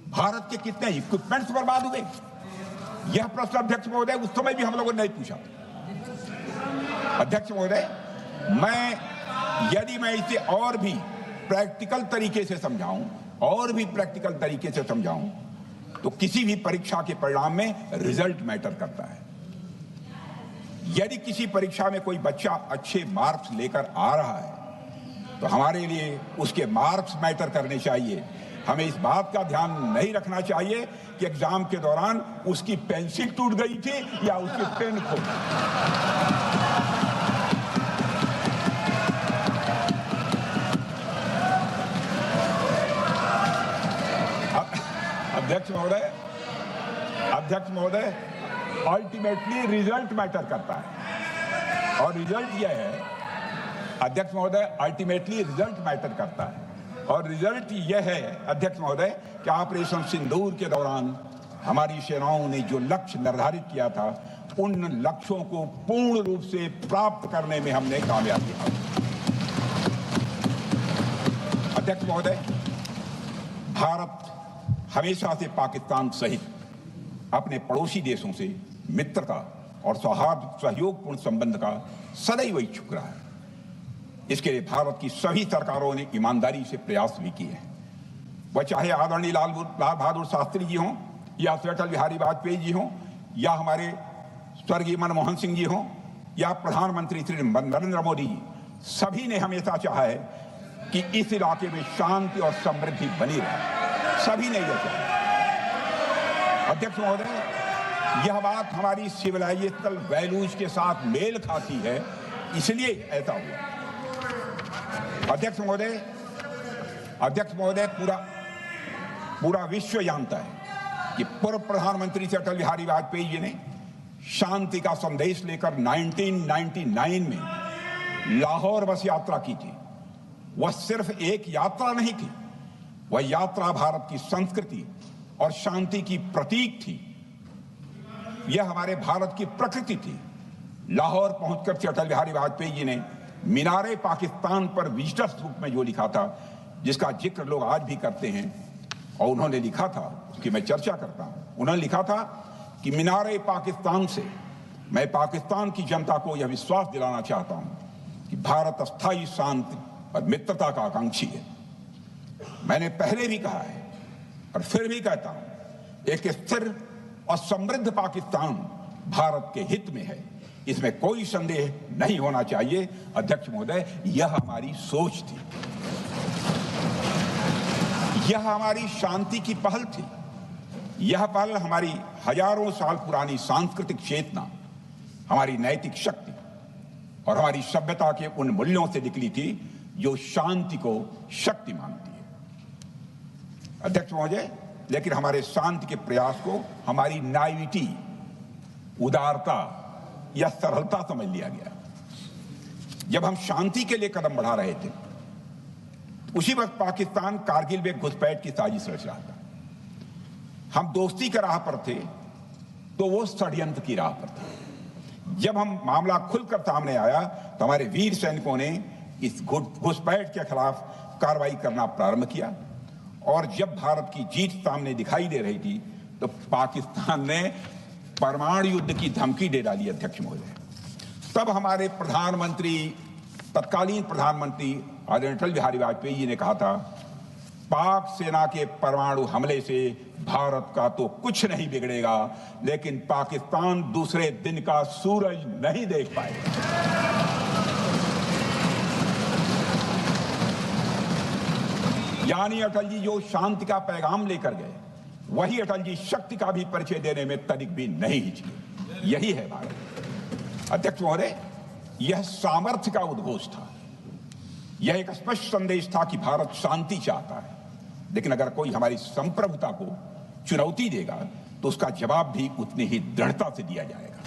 भारत के कितने इक्विपमेंट्स बर्बाद हुए। यह प्रश्न अध्यक्ष महोदय उस समय भी हम लोगों ने नहीं पूछा। अध्यक्ष महोदय, यदि मैं इसे और भी प्रैक्टिकल तरीके से समझाऊं, तो किसी भी परीक्षा के परिणाम में रिजल्ट मैटर करता है। यदि किसी परीक्षा में कोई बच्चा अच्छे मार्क्स लेकर आ रहा है तो हमारे लिए उसके मार्क्स मैटर करने चाहिए। हमें इस बात का ध्यान नहीं रखना चाहिए कि एग्जाम के दौरान उसकी पेंसिल टूट गई थी या उसकी पेन खो गई। अध्यक्ष महोदय, अल्टीमेटली रिजल्ट मैटर करता है, और रिजल्ट यह है अध्यक्ष महोदय, अल्टीमेटली रिजल्ट मैटर करता है, और रिजल्ट यह है अध्यक्ष महोदय कि ऑपरेशन सिंदूर के दौरान हमारी सेनाओं ने जो लक्ष्य निर्धारित किया था, उन लक्ष्यों को पूर्ण रूप से प्राप्त करने में हमने कामयाबी हासिल की। अध्यक्ष महोदय, भारत हमेशा से पाकिस्तान सहित अपने पड़ोसी देशों से मित्रता और सहयोगपूर्ण संबंध का सदैव इच्छुक रहा है। इसके लिए भारत की सभी सरकारों ने ईमानदारी से प्रयास भी किए हैं। वह चाहे आदरणीय लाल बहादुर शास्त्री जी हों, या अटल बिहारी वाजपेयी जी हों, या हमारे स्वर्गीय मनमोहन सिंह जी हों, या प्रधानमंत्री श्री नरेंद्र मोदी जी, सभी ने हमेशा चाहा है कि इस इलाके में शांति और समृद्धि बनी रहे। सभी ने यह चाहा। अध्यक्ष महोदय, यह बात हमारी सिविलाइजेशनल वैल्यूज के साथ मेल खाती है, इसलिए ऐसा हुआ। अध्यक्ष महोदय, पूरा विश्व जानता है कि पूर्व प्रधानमंत्री से अटल बिहारी वाजपेयी जी ने शांति का संदेश लेकर 1999 में लाहौर बस यात्रा की थी। वह सिर्फ एक यात्रा नहीं थी, वह यात्रा भारत की संस्कृति और शांति की प्रतीक थी। यह हमारे भारत की प्रकृति थी। लाहौर पहुंचकर श्री अटल बिहारी वाजपेयी जी ने मीनारे पाकिस्तान पर विजिटर्स रूप में जो लिखा था, जिसका जिक्र लोग आज भी करते हैं, और उन्होंने लिखा था, उसकी मैं चर्चा करता हूं। उन्होंने लिखा था कि मीनारे पाकिस्तान से मैं पाकिस्तान की जनता को यह विश्वास दिलाना चाहता हूं कि भारत अस्थायी शांति और मित्रता का आकांक्षी है। मैंने पहले भी कहा है और फिर भी कहता हूं, एक स्थिर और समृद्ध पाकिस्तान भारत के हित में है, इसमें कोई संदेह नहीं होना चाहिए। अध्यक्ष महोदय, यह हमारी सोच थी, यह हमारी शांति की पहल थी। यह पहल हमारी हजारों साल पुरानी सांस्कृतिक चेतना, हमारी नैतिक शक्ति और हमारी सभ्यता के उन मूल्यों से निकली थी जो शांति को शक्ति मानती है। अध्यक्ष महोदय, लेकिन हमारे शांति के प्रयास को हमारी नाइविटी, उदारता या सरलता समझ लिया गया। जब हम शांति के लिए कदम बढ़ा रहे थे, उसी वक्त पाकिस्तान कारगिल में घुसपैठ की साजिश रच रहा था। हम दोस्ती के राह पर थे तो वो षड्यंत्र की राह पर थे। जब हम मामला खुलकर सामने आया तो हमारे वीर सैनिकों ने इस घुसपैठ के खिलाफ कार्रवाई करना प्रारंभ किया, और जब भारत की जीत सामने दिखाई दे रही थी तो पाकिस्तान ने परमाणु युद्ध की धमकी दे डाली। अध्यक्ष महोदय, तब हमारे तत्कालीन प्रधानमंत्री आदरणीय अटल बिहारी वाजपेयी जी ने कहा था पाक सेना के परमाणु हमले से भारत का तो कुछ नहीं बिगड़ेगा, लेकिन पाकिस्तान दूसरे दिन का सूरज नहीं देख पाएगा। यानी अटल जी जो शांति का पैगाम लेकर गए, वही अटल जी शक्ति का भी परिचय देने में तनिक भी नहीं हिचके। यही है भारत। अध्यक्ष महोदय, यह सामर्थ्य का उद्घोष था। यह एक स्पष्ट संदेश था कि भारत शांति चाहता है, लेकिन अगर कोई हमारी संप्रभुता को चुनौती देगा तो उसका जवाब भी उतनी ही दृढ़ता से दिया जाएगा।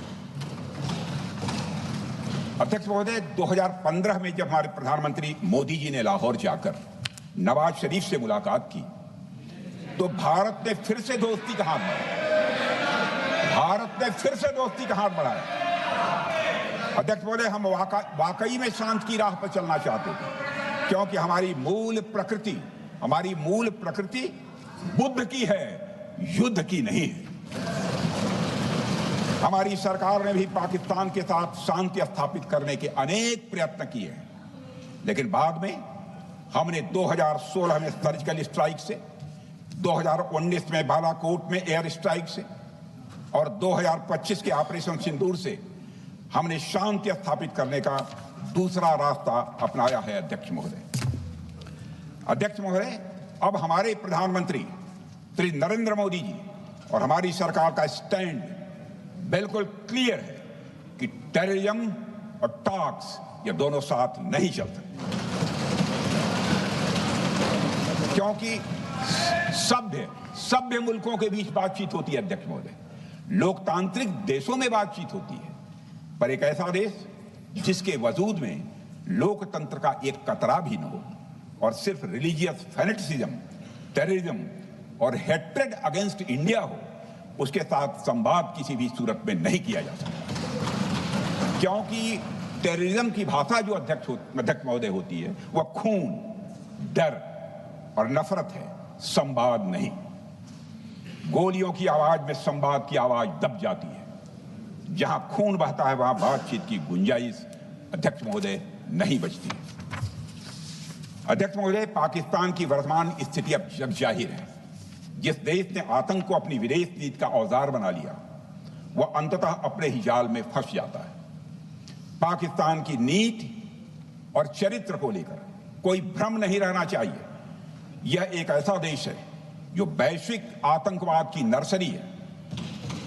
अध्यक्ष महोदय, 2015 में जब हमारे प्रधानमंत्री मोदी जी ने लाहौर जाकर नवाज शरीफ से मुलाकात की, तो भारत ने फिर से दोस्ती का हाथ बढ़ाया। भारत ने फिर से दोस्ती का हाथ बढ़ाया। अध्यक्ष महोदय, हम वाकई में शांति की राह पर चलना चाहते थे, क्योंकि हमारी मूल प्रकृति बुद्ध की है, युद्ध की नहीं है। हमारी सरकार ने भी पाकिस्तान के साथ शांति स्थापित करने के अनेक प्रयत्न किए हैं, लेकिन बाद में हमने 2016 में सर्जिकल स्ट्राइक से, 2019 में बालाकोट में एयर स्ट्राइक से और 2025 के ऑपरेशन सिंदूर से हमने शांति स्थापित करने का दूसरा रास्ता अपनाया है। अध्यक्ष महोदय, अब हमारे प्रधानमंत्री श्री नरेंद्र मोदी जी और हमारी सरकार का स्टैंड बिल्कुल क्लियर है कि टेररिज्म और टॉक्स ये दोनों साथ नहीं चल सकते, क्योंकि सभ्य मुल्कों के बीच बातचीत होती है। अध्यक्ष महोदय, लोकतांत्रिक देशों में बातचीत होती है, पर एक ऐसा देश जिसके वजूद में लोकतंत्र का एक कतरा भी न हो और सिर्फ रिलीजियस फैनेटिसिज्म, टेररिज्म और हेट्रेड अगेंस्ट इंडिया हो, उसके साथ संवाद किसी भी सूरत में नहीं किया जा सकता, क्योंकि टेररिज्म की भाषा जो अध्यक्ष महोदय होती है वह खून, डर और नफरत है, संवाद नहीं। गोलियों की आवाज में संवाद की आवाज दब जाती है। जहां खून बहता है वहां बातचीत की गुंजाइश अध्यक्ष महोदय नहीं बचती। अध्यक्ष महोदय, पाकिस्तान की वर्तमान स्थिति अब जग जाहिर है। जिस देश ने आतंक को अपनी विदेश नीति का औजार बना लिया, वह अंततः अपने ही जाल में फंस जाता है। पाकिस्तान की नीति और चरित्र को लेकर कोई भ्रम नहीं रहना चाहिए। यह एक ऐसा देश है जो वैश्विक आतंकवाद की नर्सरी है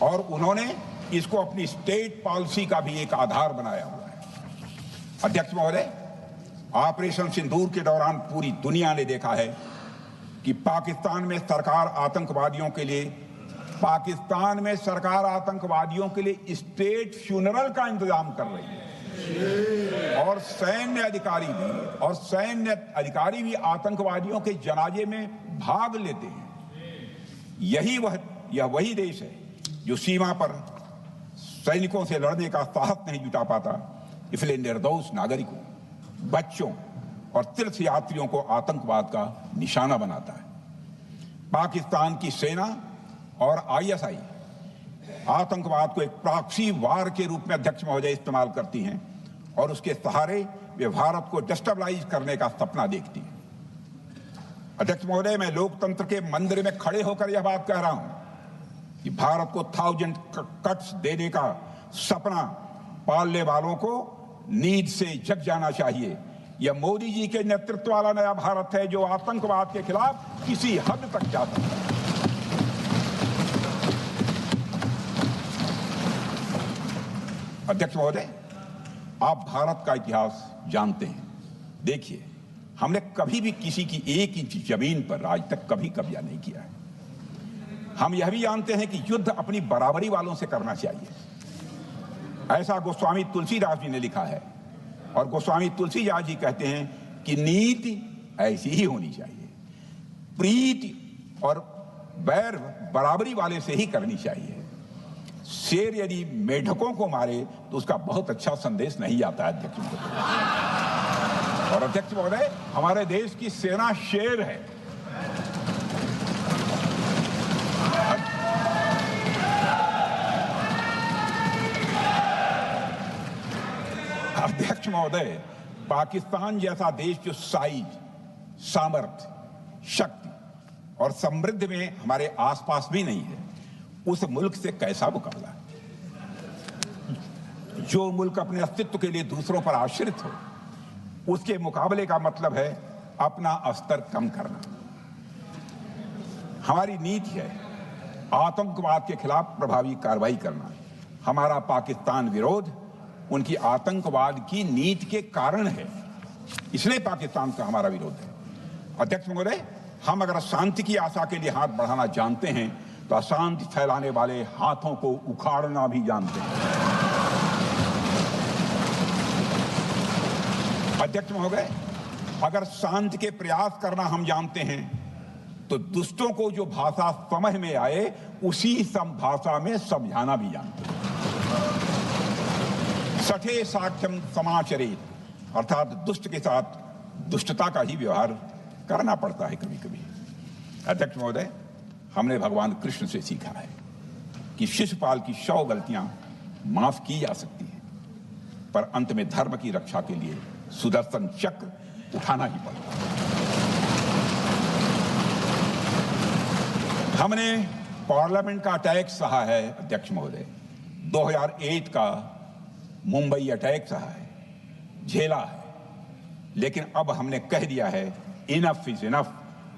और उन्होंने इसको अपनी स्टेट पॉलिसी का भी एक आधार बनाया हुआ है। अध्यक्ष महोदय, ऑपरेशन सिंदूर के दौरान पूरी दुनिया ने देखा है कि पाकिस्तान में सरकार आतंकवादियों के लिए स्टेट फ्यूनरल का इंतजाम कर रही है और सैन्य अधिकारी भी आतंकवादियों के जनाजे में भाग लेते हैं। यह वही देश है जो सीमा पर सैनिकों से लड़ने का साहस नहीं जुटा पाता, इसलिए निर्दोष नागरिकों, बच्चों और तीर्थ यात्रियों को आतंकवाद का निशाना बनाता है। पाकिस्तान की सेना और आईएसआई आतंकवाद को एक प्रॉक्सी वार के रूप में अध्यक्ष महोदय इस्तेमाल करती हैं और उसके सहारे वे भारत को डिस्टेबलाइज करने का सपना देखती है। अध्यक्ष महोदय, मैं लोकतंत्र के मंदिर में खड़े होकर यह बात कह रहा हूं कि भारत को 1000 कट्स देने का सपना पालने वालों को नींद से जग जाना चाहिए। यह मोदी जी के नेतृत्व वाला नया भारत है जो आतंकवाद के खिलाफ किसी हद तक जा सकता है। अध्यक्ष महोदय, आप भारत का इतिहास जानते हैं। देखिए, हमने कभी भी किसी की 1 इंच जमीन पर आज तक कभी कब्जा नहीं किया है। हम यह भी जानते हैं कि युद्ध अपनी बराबरी वालों से करना चाहिए। ऐसा गोस्वामी तुलसीदास जी ने लिखा है और गोस्वामी तुलसीदास जी कहते हैं कि नीति ऐसी ही होनी चाहिए, प्रीति और बैर बराबरी वाले से ही करनी चाहिए। शेर यदि मेढकों को मारे तो उसका बहुत अच्छा संदेश नहीं आता है अध्यक्ष महोदय। और अध्यक्ष महोदय, हमारे देश की सेना शेर है। अध्यक्ष महोदय, पाकिस्तान जैसा देश जो साइज, सामर्थ्य, शक्ति और समृद्धि में हमारे आसपास भी नहीं है, उस मुल्क से कैसा मुकाबला? जो मुल्क अपने अस्तित्व के लिए दूसरों पर आश्रित हो, उसके मुकाबले का मतलब है अपना स्तर कम करना। हमारी नीति है आतंकवाद के खिलाफ प्रभावी कार्रवाई करना। हमारा पाकिस्तान विरोध उनकी आतंकवाद की नीति के कारण है, इसलिए पाकिस्तान का हमारा विरोध है। अध्यक्ष महोदय, हम अगर शांति की आशा के लिए हाथ बढ़ाना जानते हैं तो अशांति फैलाने वाले हाथों को उखाड़ना भी जानते हैं। अध्यक्ष महोदय, अगर शांति के प्रयास करना हम जानते हैं तो दुष्टों को जो भाषा समझ में आए उसी भाषा में समझाना भी जानते हैं। सठे साक्ष्यम समाचरेत, अर्थात दुष्ट के साथ दुष्टता का ही व्यवहार करना पड़ता है कभी कभी। अध्यक्ष महोदय, हमने भगवान कृष्ण से सीखा है कि शिशुपाल की 100 गलतियां माफ की जा सकती हैं, पर अंत में धर्म की रक्षा के लिए सुदर्शन चक्र उठाना ही पड़ता है। हमने पार्लियामेंट का अटैक सहा है अध्यक्ष महोदय, 2008 का मुंबई अटैक सहा है, झेला है, लेकिन अब हमने कह दिया है इनफ इज इनफ।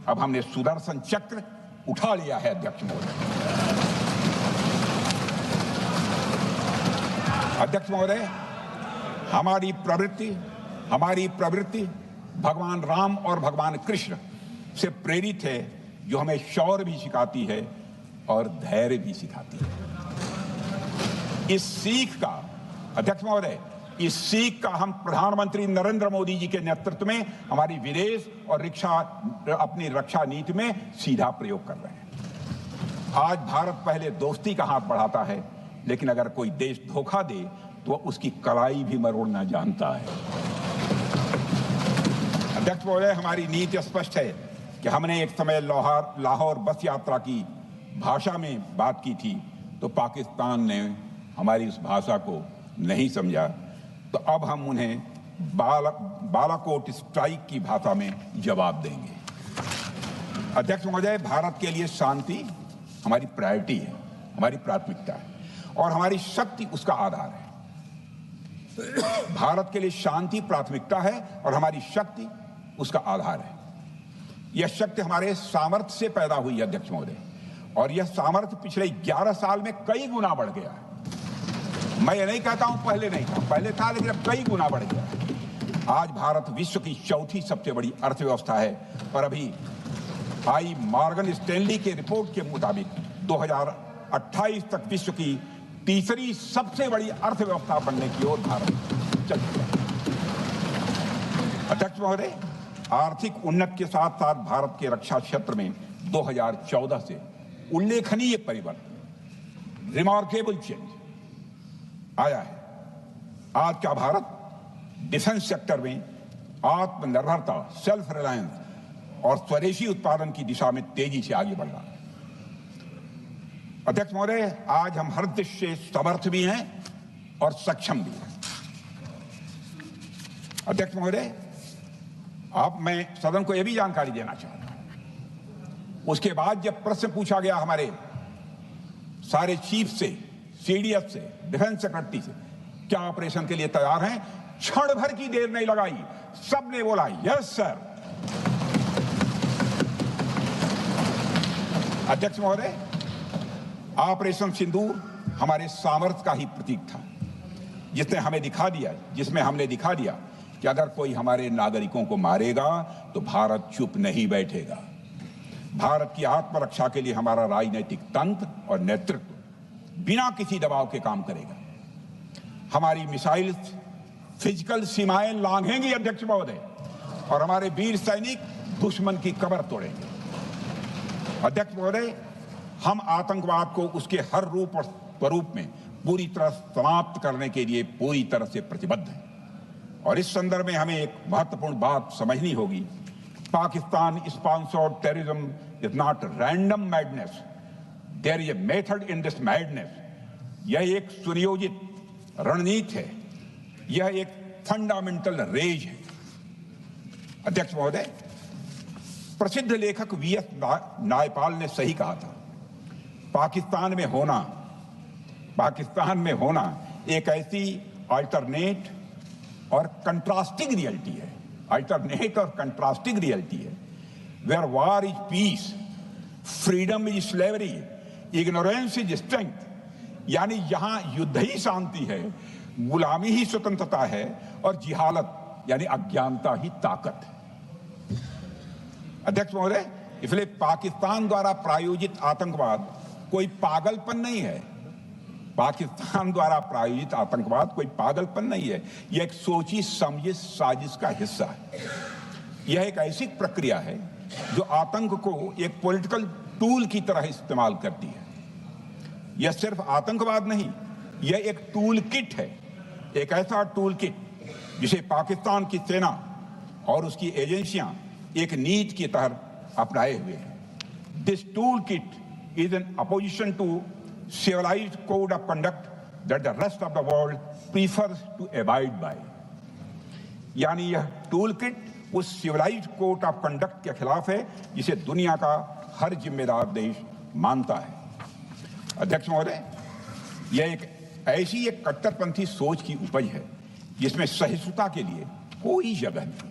अब हमने सुदर्शन चक्र उठा लिया है अध्यक्ष महोदय। अध्यक्ष महोदय, हमारी प्रवृत्ति भगवान राम और भगवान कृष्ण से प्रेरित है, जो हमें शौर्य भी सिखाती है और धैर्य भी सिखाती है। इस सीख का अध्यक्ष महोदय, इस सीख का हम प्रधानमंत्री नरेंद्र मोदी जी के नेतृत्व में हमारी विदेश और अपनी रक्षा नीति में सीधा प्रयोग कर रहे हैं। आज भारत पहले दोस्ती का हाथ बढ़ाता है, लेकिन अगर कोई देश धोखा दे तो उसकी कलाई भी मरोड़ना जानता है। अध्यक्ष महोदय, हमारी नीति स्पष्ट है कि हमने एक समय लाहौर बस यात्रा की भाषा में बात की थी तो पाकिस्तान ने हमारी उस भाषा को नहीं समझा, तो अब हम उन्हें बालाकोट स्ट्राइक की भाषा में जवाब देंगे। अध्यक्ष महोदय, भारत के लिए शांति हमारी प्रायोरिटी है, हमारी प्राथमिकता है और हमारी शक्ति उसका आधार है। भारत के लिए शांति प्राथमिकता है और हमारी शक्ति उसका आधार है। यह शक्ति हमारे सामर्थ्य से पैदा हुई है अध्यक्ष महोदय, और यह सामर्थ्य पिछले 11 साल में कई गुना बढ़ गया है। मैं ये नहीं कहता हूं पहले नहीं था, पहले था, लेकिन अब कई गुना बढ़ गया। आज भारत विश्व की चौथी सबसे बड़ी अर्थव्यवस्था है और अभी आई मॉर्गन स्टैनली के रिपोर्ट के मुताबिक 2028 तक विश्व की तीसरी सबसे बड़ी अर्थव्यवस्था बनने की ओर भारत चल रहा है। अध्यक्ष महोदय, आर्थिक उन्नति के साथ साथ भारत के रक्षा क्षेत्र में 2014 से उल्लेखनीय परिवर्तन, रिमार्केबल चेंज आया है। आज का भारत डिफेंस सेक्टर में आत्मनिर्भरता, सेल्फ रिलायंस और स्वदेशी उत्पादन की दिशा में तेजी से आगे बढ़ रहा है। अध्यक्ष महोदय, आज हम हर दृष्टि से समर्थ भी हैं और सक्षम भी हैं। अध्यक्ष महोदय, मैं सदन को यह भी जानकारी देना चाहता हूं, उसके बाद जब प्रश्न पूछा गया हमारे सारे चीफ से, सीडीएफ से, डिफेंस सेक्रेटरी से, क्या ऑपरेशन के लिए तैयार हैं, क्षण भर की देर नहीं लगाई, सबने बोला यस सर। अध्यक्ष महोदय, ऑपरेशन सिंदूर हमारे सामर्थ्य का ही प्रतीक था, जिसमें हमने दिखा दिया कि अगर कोई हमारे नागरिकों को मारेगा तो भारत चुप नहीं बैठेगा। भारत की आत्मरक्षा के लिए हमारा राजनीतिक तंत्र और नेतृत्व बिना किसी दबाव के काम करेगा। हमारी मिसाइल फिजिकल सीमाएं लांघेंगी अध्यक्ष महोदय, और हमारे वीर सैनिक दुश्मन की कमर तोड़ेंगे। अध्यक्ष महोदय, हम आतंकवाद को उसके हर रूप और स्वरूप में पूरी तरह समाप्त करने के लिए पूरी तरह से प्रतिबद्ध हैं, और इस संदर्भ में हमें एक महत्वपूर्ण बात समझनी होगी। Pakistan sponsored terrorism is not random madness, there is a method in this madness. यह एक सुनियोजित रणनीति है, यह एक फंडामेंटल रेज है। अध्यक्ष महोदय, प्रसिद्ध लेखक वीएस नायपाल ने सही कहा था, पाकिस्तान में होना एक ऐसी अल्टरनेट और कंट्रास्टिंग रियलिटी है, where war is peace, freedom is slavery, ignorance is strength. यानी यहां युद्ध ही शांति है, गुलामी ही स्वतंत्रता है और जिहालत यानी अज्ञानता ही ताकत है। अध्यक्ष महोदय, इसलिए पाकिस्तान द्वारा प्रायोजित आतंकवाद कोई पागलपन नहीं है। पाकिस्तान द्वारा प्रायोजित आतंकवाद कोई पागलपन नहीं है, यह एक सोची समझी साजिश का हिस्सा है। यह एक ऐसी प्रक्रिया है जो आतंक को एक पॉलिटिकल टूल की तरह इस्तेमाल करती है। यह सिर्फ आतंकवाद नहीं, यह एक टूल किट है, एक ऐसा टूल किट जिसे पाकिस्तान की सेना और उसकी एजेंसियां एक नीति की तरह अपनाए हुए हैं। This tool kit is in opposition to civilized code of conduct that the rest of the world prefers to abide by. यानी यह टूल किट उस सिविलाइज्ड कोड ऑफ कंडक्ट के खिलाफ है जिसे दुनिया का हर जिम्मेदार देश मानता है। अध्यक्ष महोदय, यह एक कट्टरपंथी सोच की उपज है जिसमें सहिष्णुता के लिए कोई जगह नहीं।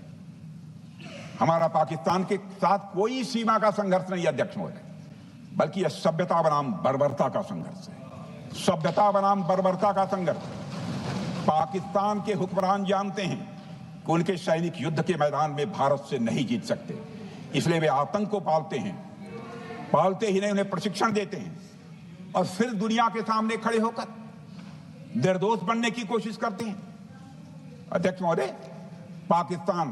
हमारा पाकिस्तान के साथ कोई सीमा का संघर्ष नहीं है अध्यक्ष महोदय, बल्कि यह सभ्यता बनाम बर्बरता का संघर्ष है। पाकिस्तान के हुक्मरान जानते हैं कि उनके सैनिक युद्ध के मैदान में भारत से नहीं जीत सकते, इसलिए वे आतंक को पालते ही नहीं, उन्हें प्रशिक्षण देते हैं और फिर दुनिया के सामने खड़े होकर निर्दोष बनने की कोशिश करते हैं। अध्यक्ष महोदय, पाकिस्तान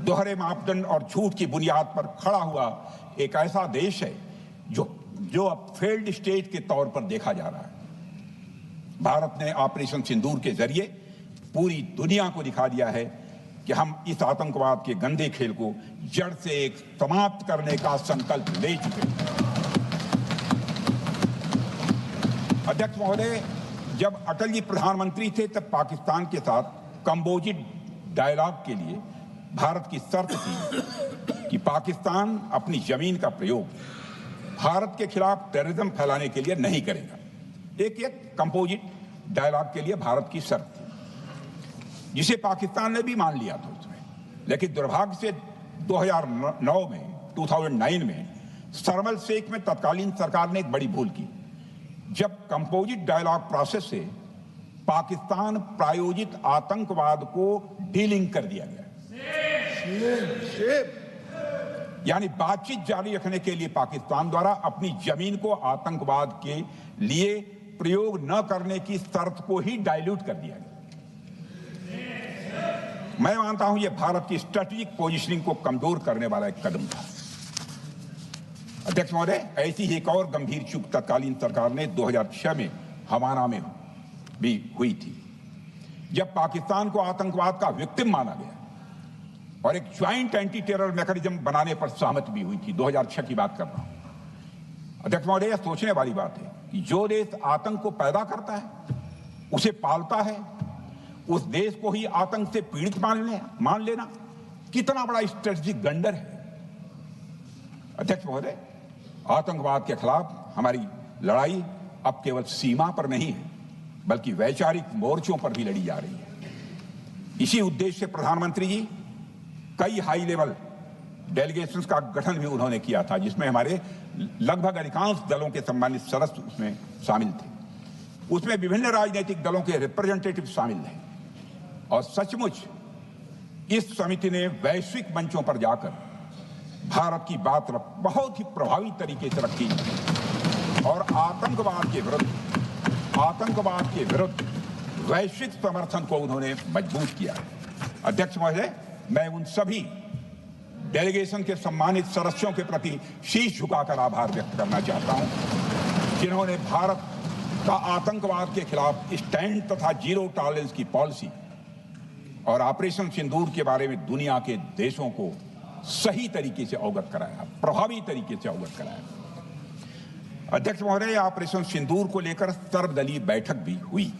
दोहरे मापदंड और झूठ की बुनियाद पर खड़ा हुआ एक ऐसा देश है जो अब फेल्ड स्टेट के तौर पर देखा जा रहा है। भारत ने ऑपरेशन सिंदूर के जरिए पूरी दुनिया को दिखा दिया है कि हम इस आतंकवाद के गंदे खेल को जड़ से समाप्त करने का संकल्प ले चुके हैं। अध्यक्ष महोदय, जब अटल जी प्रधानमंत्री थे तब पाकिस्तान के साथ कंबोजिट डायलॉग के लिए भारत की शर्त थी कि पाकिस्तान अपनी जमीन का प्रयोग भारत के खिलाफ टेररिज्म फैलाने के लिए नहीं करेगा। एक कंपोजिट डायलॉग के लिए भारत की शर्त थी, जिसे पाकिस्तान ने भी मान लिया था उसमें। लेकिन दुर्भाग्य से 2009 में शर्म एल शेख में तत्कालीन सरकार ने एक बड़ी भूल की, जब कंपोजिट डायलॉग प्रोसेस से पाकिस्तान प्रायोजित आतंकवाद को डीलिंक कर दिया गया। यानी बातचीत जारी रखने के लिए पाकिस्तान द्वारा अपनी जमीन को आतंकवाद के लिए प्रयोग न करने की शर्त को ही डाइल्यूट कर दिया गया। मैं मानता हूं यह भारत की स्ट्रेटेजिक पोजीशनिंग को कमजोर करने वाला एक कदम था। अध्यक्ष महोदय, ऐसी ही एक और गंभीर चूक तत्कालीन सरकार ने 2006 में हवाना में भी हुई थी, जब पाकिस्तान को आतंकवाद का विक्टिम माना गया और एक ज्वाइंट एंटी टेरर मैकेनिज्म बनाने पर सहमति भी हुई थी। 2006 की बात कर रहा हूं। अध्यक्ष महोदय, यह सोचने वाली बात है कि जो देश आतंक को पैदा करता है, उसे पालता है, उस देश को ही आतंक से पीड़ित मान लेना कितना बड़ा स्ट्रेटेजिक ब्लंडर है। अध्यक्ष महोदय, आतंकवाद के खिलाफ हमारी लड़ाई अब केवल सीमा पर नहीं है, बल्कि वैचारिक मोर्चों पर भी लड़ी जा रही है। इसी उद्देश्य से प्रधानमंत्री जी कई हाई लेवल डेलीगेशंस का गठन भी उन्होंने किया था, जिसमें हमारे लगभग अधिकांश दलों के सम्मानित सदस्य उसमें शामिल थे। उसमें विभिन्न राजनीतिक दलों के रिप्रेजेंटेटिव शामिल थे और सचमुच इस समिति ने वैश्विक मंचों पर जाकर भारत की बात बहुत ही प्रभावी तरीके से रखी और आतंकवाद के विरुद्ध वैश्विक समर्थन को उन्होंने मजबूत किया। अध्यक्ष महोदय, मैं उन सभी डेलीगेशन के सम्मानित सदस्यों के प्रति शीश झुकाकर आभार व्यक्त करना चाहता हूं, जिन्होंने भारत का आतंकवाद के खिलाफ स्टैंड तथा जीरो टॉलरेंस की पॉलिसी और ऑपरेशन सिंदूर के बारे में दुनिया के देशों को सही तरीके से अवगत कराया, प्रभावी तरीके से अवगत कराया। अध्यक्ष महोदय, ऑपरेशन सिंदूर को लेकर सर्वदलीय बैठक भी हुई।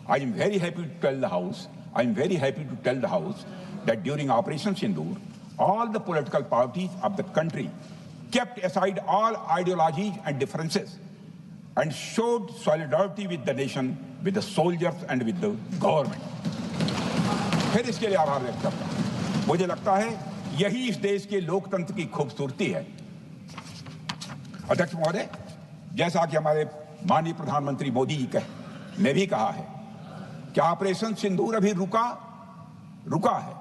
I am very happy to tell the house that during Operation Sindoor, all the political parties of the country kept aside all ideologies and differences and showed solidarity with the nation, with the soldiers and with the government. फिर इसके लिए आभार व्यक्त करता हूं। मुझे लगता है यही इस देश के लोकतंत्र की खूबसूरती है। अध्यक्ष महोदय, जैसा कि हमारे माननीय प्रधानमंत्री मोदी जी ने भी कहा है कि ऑपरेशन सिंदूर अभी रुका है,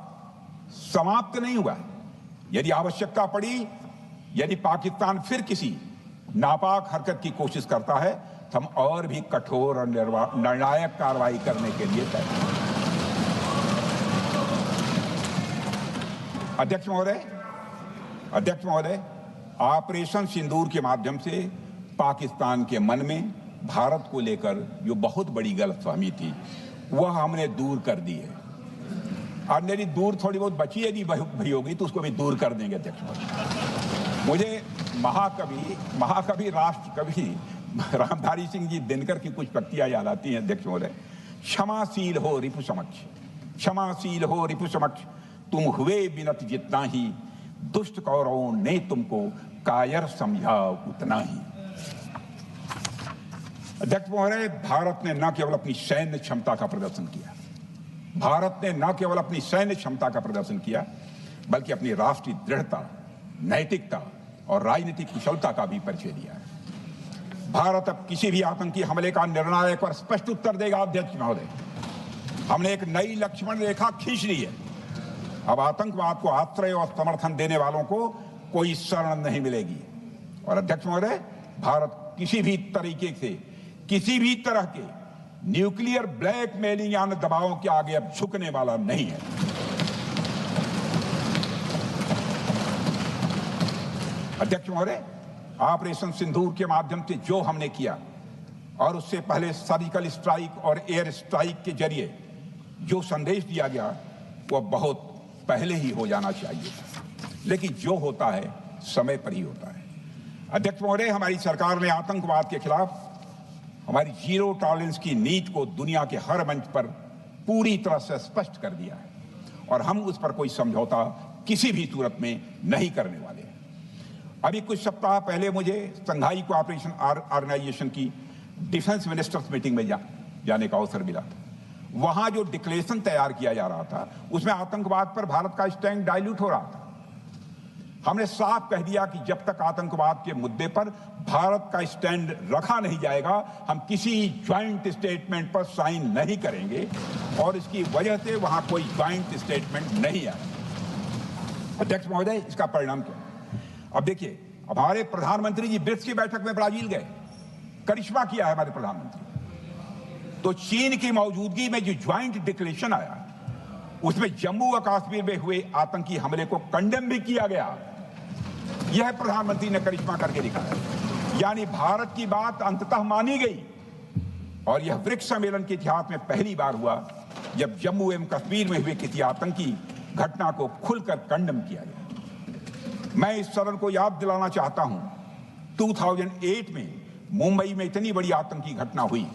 समाप्त नहीं हुआ है। यदि आवश्यकता पड़ी, यदि पाकिस्तान फिर किसी नापाक हरकत की कोशिश करता है तो हम और भी कठोर और निर्णायक कार्रवाई करने के लिए तैयार हैं। अध्यक्ष महोदय, ऑपरेशन सिंदूर के माध्यम से पाकिस्तान के मन में भारत को लेकर जो बहुत बड़ी गलतफहमी थी वह हमने दूर कर दी है। और मेरी दूर थोड़ी बहुत बची यदि भई होगी तो उसको भी दूर कर देंगे। अध्यक्ष महोदय, मुझे महाकवि राष्ट्र कवि रामधारी सिंह जी दिनकर की कुछ पंक्तियां याद आती हैं। अध्यक्ष महोदय, क्षमाशील हो रिपु समक्ष, क्षमाशील हो रिपु समक्ष, तुम हुए विनत जितना ही, दुष्ट कौरवों ने तुमको कायर समझा उतना ही। अध्यक्ष महोदय, भारत ने न केवल अपनी सैन्य क्षमता का प्रदर्शन किया, बल्कि अपनी राष्ट्रीय दृढ़ता, नैतिकता और राजनीतिक कुशलता का भी परिचय दिया है। भारत अब किसी भी आतंकी हमले का निर्णायक और स्पष्ट उत्तर देगा। अध्यक्ष महोदय, हमने एक नई लक्ष्मण रेखा खींच ली है। अब आतंकवाद को आश्रय और समर्थन देने वालों को कोई शरण नहीं मिलेगी। और अध्यक्ष महोदय, भारत किसी भी तरह के न्यूक्लियर ब्लैकमेलिंग या दबावों के आगे अब झुकने वाला नहीं है। अध्यक्ष महोदय, ऑपरेशन सिंदूर के माध्यम से जो हमने किया और उससे पहले सर्जिकल स्ट्राइक और एयर स्ट्राइक के जरिए जो संदेश दिया गया वह बहुत पहले ही हो जाना चाहिए, लेकिन जो होता है समय पर ही होता है। अध्यक्ष महोदय, हमारी सरकार ने आतंकवाद के खिलाफ हमारी जीरो टॉलरेंस की नीति को दुनिया के हर मंच पर पूरी तरह से स्पष्ट कर दिया है और हम उस पर कोई समझौता किसी भी सूरत में नहीं करने वाले हैं। अभी कुछ सप्ताह पहले मुझे शंघाई कोऑपरेशन ऑर्गेनाइजेशन की डिफेंस मिनिस्टर्स मीटिंग में जाने का अवसर मिला था। वहां जो डिक्लेरेशन तैयार किया जा रहा था उसमें आतंकवाद पर भारत का स्टैंड डाइल्यूट हो रहा था। हमने साफ कह दिया कि जब तक आतंकवाद के मुद्दे पर भारत का स्टैंड रखा नहीं जाएगा हम किसी ज्वाइंट स्टेटमेंट पर साइन नहीं करेंगे और इसकी वजह से वहां कोई ज्वाइंट स्टेटमेंट नहीं आया। अध्यक्ष महोदय, इसका परिणाम क्या? अब देखिए, अब हमारे प्रधानमंत्री जी ब्रिक्स की बैठक में ब्राजील गए, करिश्मा किया है हमारे प्रधानमंत्री। तो चीन की मौजूदगी में जो ज्वाइंट डिक्लेरेशन आया उसमें जम्मू और कश्मीर में हुए आतंकी हमले को कंडेम भी किया गया। यह प्रधानमंत्री ने करिश्मा करके दिखाया, यानी भारत की बात अंततः मानी गई। और यह ब्रिक्स सम्मेलन के इतिहास में पहली बार हुआ जब जम्मू एवं कश्मीर में हुए किसी आतंकी घटना को खुलकर कंडेम किया गया। मैं इस सदन को याद दिलाना चाहता हूं, 2008 में मुंबई में इतनी बड़ी आतंकी घटना हुई,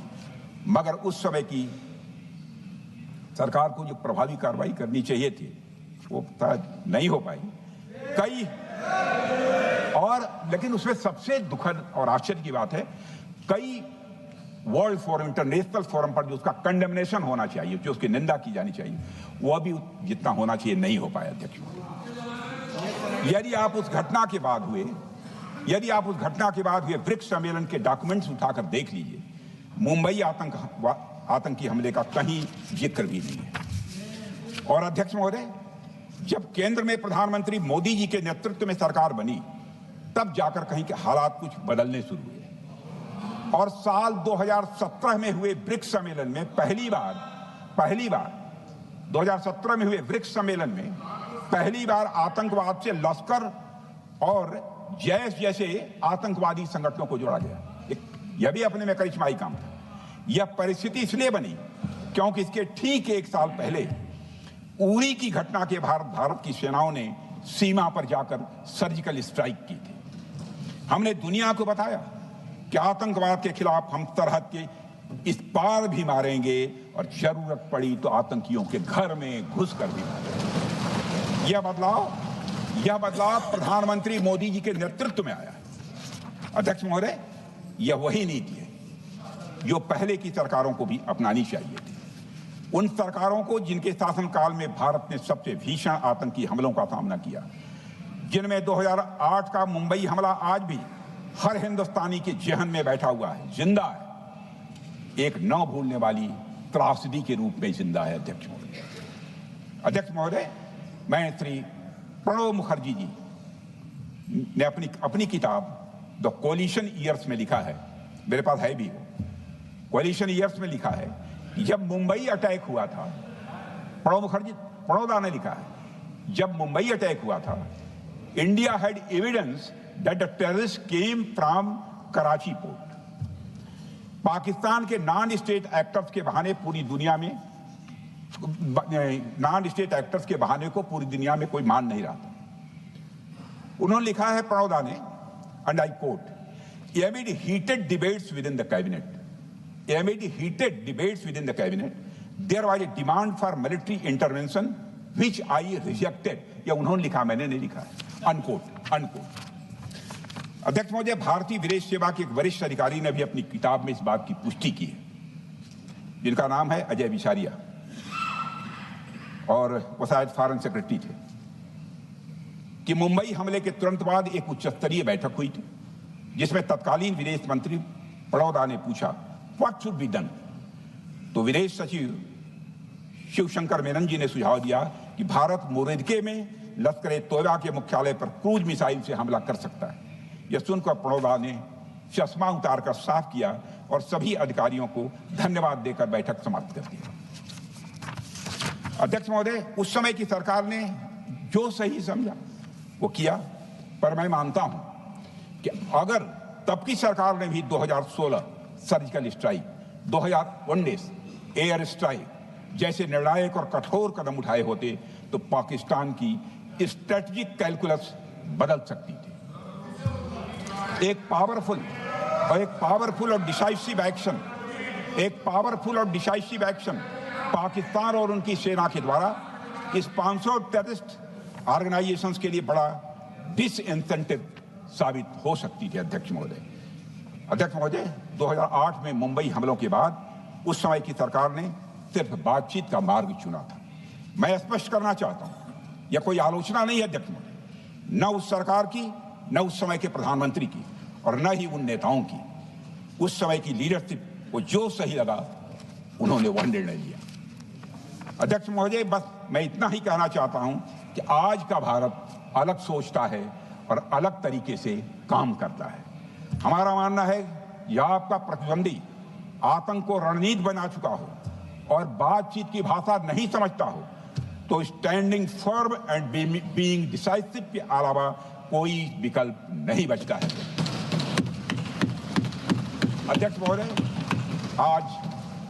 मगर उस समय की सरकार को जो प्रभावी कार्रवाई करनी चाहिए थी वो नहीं हो पाई। लेकिन उसमें सबसे दुखद और आश्चर्य की बात है, कई वर्ल्ड फोरम, इंटरनेशनल फोरम पर जो उसका कंडेमनेशन होना चाहिए, जो उसकी निंदा की जानी चाहिए, वह भी जितना होना चाहिए नहीं हो पाया। अध्यक्ष, यदि आप उस घटना के बाद हुए ब्रिक्स सम्मेलन के डॉक्यूमेंट्स उठाकर देख लीजिए, मुंबई आतंकी हमले का कहीं जिक्र भी नहीं है। और अध्यक्ष महोदय, जब केंद्र में प्रधानमंत्री मोदी जी के नेतृत्व में सरकार बनी तब जाकर कहीं के हालात कुछ बदलने शुरू हुए और साल 2017 में हुए ब्रिक्स सम्मेलन में पहली बार 2017 में हुए ब्रिक्स सम्मेलन में पहली बार आतंकवाद से लश्कर और जैश जैसे आतंकवादी संगठनों को जोड़ा गया। यह भी अपने में करिश्माई काम था। यह परिस्थिति इसलिए बनी क्योंकि इसके ठीक एक साल पहले उरी की घटना के भारत की सेनाओं ने सीमा पर जाकर सर्जिकल स्ट्राइक की थी। हमने दुनिया को बताया कि आतंकवाद के खिलाफ हम सरहद के इस पार भी मारेंगे और जरूरत पड़ी तो आतंकियों के घर में घुसकर भी मारेंगे। यह बदलाव प्रधानमंत्री मोदी जी के नेतृत्व में आया है। अध्यक्ष महोदय, यह वही नीति है जो पहले की सरकारों को भी अपनानी चाहिए थी। उन सरकारों को जिनके शासनकाल में भारत ने सबसे भीषण आतंकी हमलों का सामना किया, जिनमें 2008 का मुंबई हमला आज भी हर हिंदुस्तानी के जेहन में बैठा हुआ है, जिंदा है, एक न भूलने वाली त्रासदी के रूप में जिंदा है। अध्यक्ष महोदय, मैं श्री प्रणब मुखर्जी जी ने अपनी किताब द कोलिशन ईयर्स में लिखा है, मेरे पास है भी वो, कोलिशन ईयर्स में लिखा है कि जब मुंबई अटैक हुआ था, प्रणोदा ने लिखा है, जब मुंबई अटैक हुआ था, India had evidence that the terrorist came from Karachi port. Pakistan के नॉन स्टेट एक्टर्स के बहाने पूरी दुनिया में, नॉन स्टेट एक्टर्स के बहाने को पूरी दुनिया में कोई मान नहीं रहा था। उन्होंने लिखा है प्रणोदा ने, and I quote, amid heated debates within the cabinet, there was a demand for military intervention which I rejected. यह उन्होंने लिखा, मैंने नहीं लिखा है, अनकोट। अध्यक्ष महोदय, भारतीय विदेश सेवा के एक वरिष्ठ अधिकारी ने भी अपनी किताब में इस बात की पुष्टि की है, जिनका नाम है अजय विसारिया, और वो शायद फॉरेन सेक्रेटरी थे, कि मुंबई हमले के तुरंत बाद एक उच्च स्तरीय बैठक हुई थी जिसमें तत्कालीन विदेश मंत्री प्रणोदा ने पूछा व्हाट शुड बी डन। तो विदेश सचिव शिवशंकर मेनन जी ने सुझाव दिया कि भारत मोरदके में लश्कर ए तोयबा के मुख्यालय पर क्रूज मिसाइल से हमला कर सकता है। यह सुनकर प्रणोदा ने चश्मा उतारकर साफ किया और सभी अधिकारियों को धन्यवाद देकर बैठक समाप्त कर दिया। अध्यक्ष महोदय, उस समय की सरकार ने जो सही समझा वो किया, पर मैं मानता हूं कि अगर तब की सरकार ने भी 2016 सर्जिकल स्ट्राइक, 2019 एयर स्ट्राइक जैसे निर्णायक और कठोर कदम उठाए होते तो पाकिस्तान की स्ट्रेटेजिक कैलकुलस बदल सकती थी। एक पावरफुल और डिसाइसिव एक्शन पाकिस्तान और उनकी सेना के द्वारा इस 500 टेररिस्ट ऑर्गेनाइजेशंस के लिए बड़ा डिसइंसेंटिव साबित हो सकती थी। अध्यक्ष महोदय, 2008 में मुंबई हमलों के बाद उस समय की सरकार ने सिर्फ बातचीत का मार्ग चुना था। मैं स्पष्ट करना चाहता हूं, यह कोई आलोचना नहीं है अध्यक्ष महोदय, न उस सरकार की, न उस समय के प्रधानमंत्री की, और न ही उन नेताओं की। उस समय की लीडरशिप को जो सही लगा उन्होंने वह निर्णय लिया। अध्यक्ष महोदय, बस मैं इतना ही कहना चाहता हूं कि आज का भारत अलग सोचता है और अलग तरीके से काम करता है। हमारा मानना है यह आपका प्रतिद्वंदी आतंक को रणनीति बना चुका हो और बातचीत की भाषा नहीं समझता हो तो standing firm and being decisive के अलावा कोई विकल्प नहीं बचता है। अध्यक्ष महोदय, आज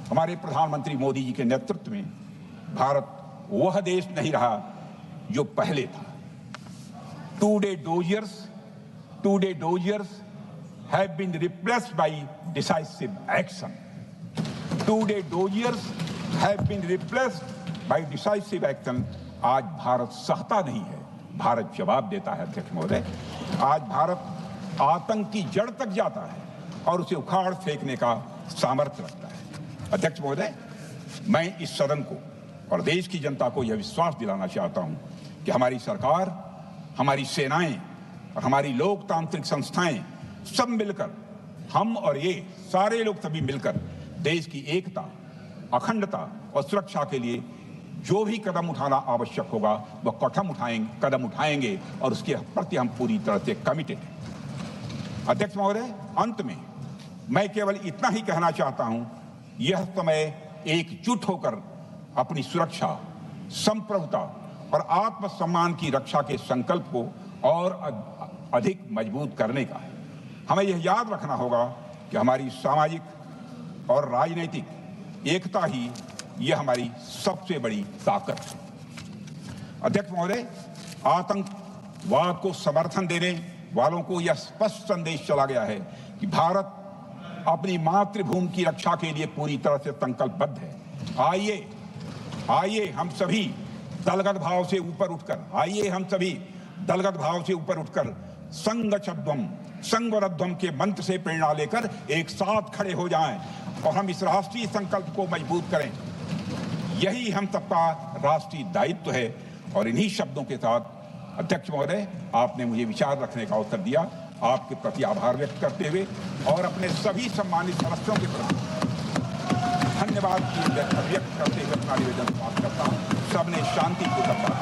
हमारे प्रधानमंत्री मोदी जी के नेतृत्व में भारत वह देश नहीं रहा जो पहले था। Two-day doziers have been replaced by decisive action. Two-day doziers have been replaced by decisive action. आज भारत सहता नहीं है, भारत जवाब देता है। अध्यक्ष महोदय, आज भारत आतंक की जड़ तक जाता है और उसे उखाड़ फेंकने का सामर्थ्य रखता है। अध्यक्ष महोदय, मैं इस सदन को और देश की जनता को यह विश्वास दिलाना चाहता हूं कि हमारी सरकार, हमारी सेनाएं और हमारी लोकतांत्रिक संस्थाएं सब मिलकर, हम और ये सारे लोग सभी मिलकर देश की एकता, अखंडता और सुरक्षा के लिए जो भी कदम उठाना आवश्यक होगा वह कदम उठाएंगे और उसके प्रति हम पूरी तरह से कमिटेड हैं। अध्यक्ष महोदय, अंत में मैं केवल इतना ही कहना चाहता हूं, यह समय एकजुट होकर अपनी सुरक्षा, संप्रभुता और आत्मसम्मान की रक्षा के संकल्प को और अधिक मजबूत करने का है। हमें यह याद रखना होगा कि हमारी सामाजिक और राजनीतिक एकता ही यह हमारी सबसे बड़ी ताकत है। अध्यक्ष महोदय, आतंकवाद को समर्थन देने वालों को यह स्पष्ट संदेश चला गया है कि भारत अपनी मातृभूमि की रक्षा के लिए पूरी तरह से संकल्पबद्ध है। आइए हम सभी दलगत भाव से ऊपर उठकर, आइए हम सभी दलगत भाव से ऊपर उठकर संगच्छध्वम संगवरध्वम के मंत्र से प्रेरणा लेकर एक साथ खड़े हो जाएं और हम इस राष्ट्रीय संकल्प को मजबूत करें। यही हम सबका राष्ट्रीय दायित्व है। और इन्हीं शब्दों के साथ अध्यक्ष महोदय, आपने मुझे विचार रखने का अवसर दिया। आपके प्रति आभार व्यक्त करते हुए और अपने सभी सम्मानित सदस्यों के प्रति धन्यवाद की व्यक्त करते हुए अपना निवेदन समाप्त करता हूं। सबने शांतिपूर्वक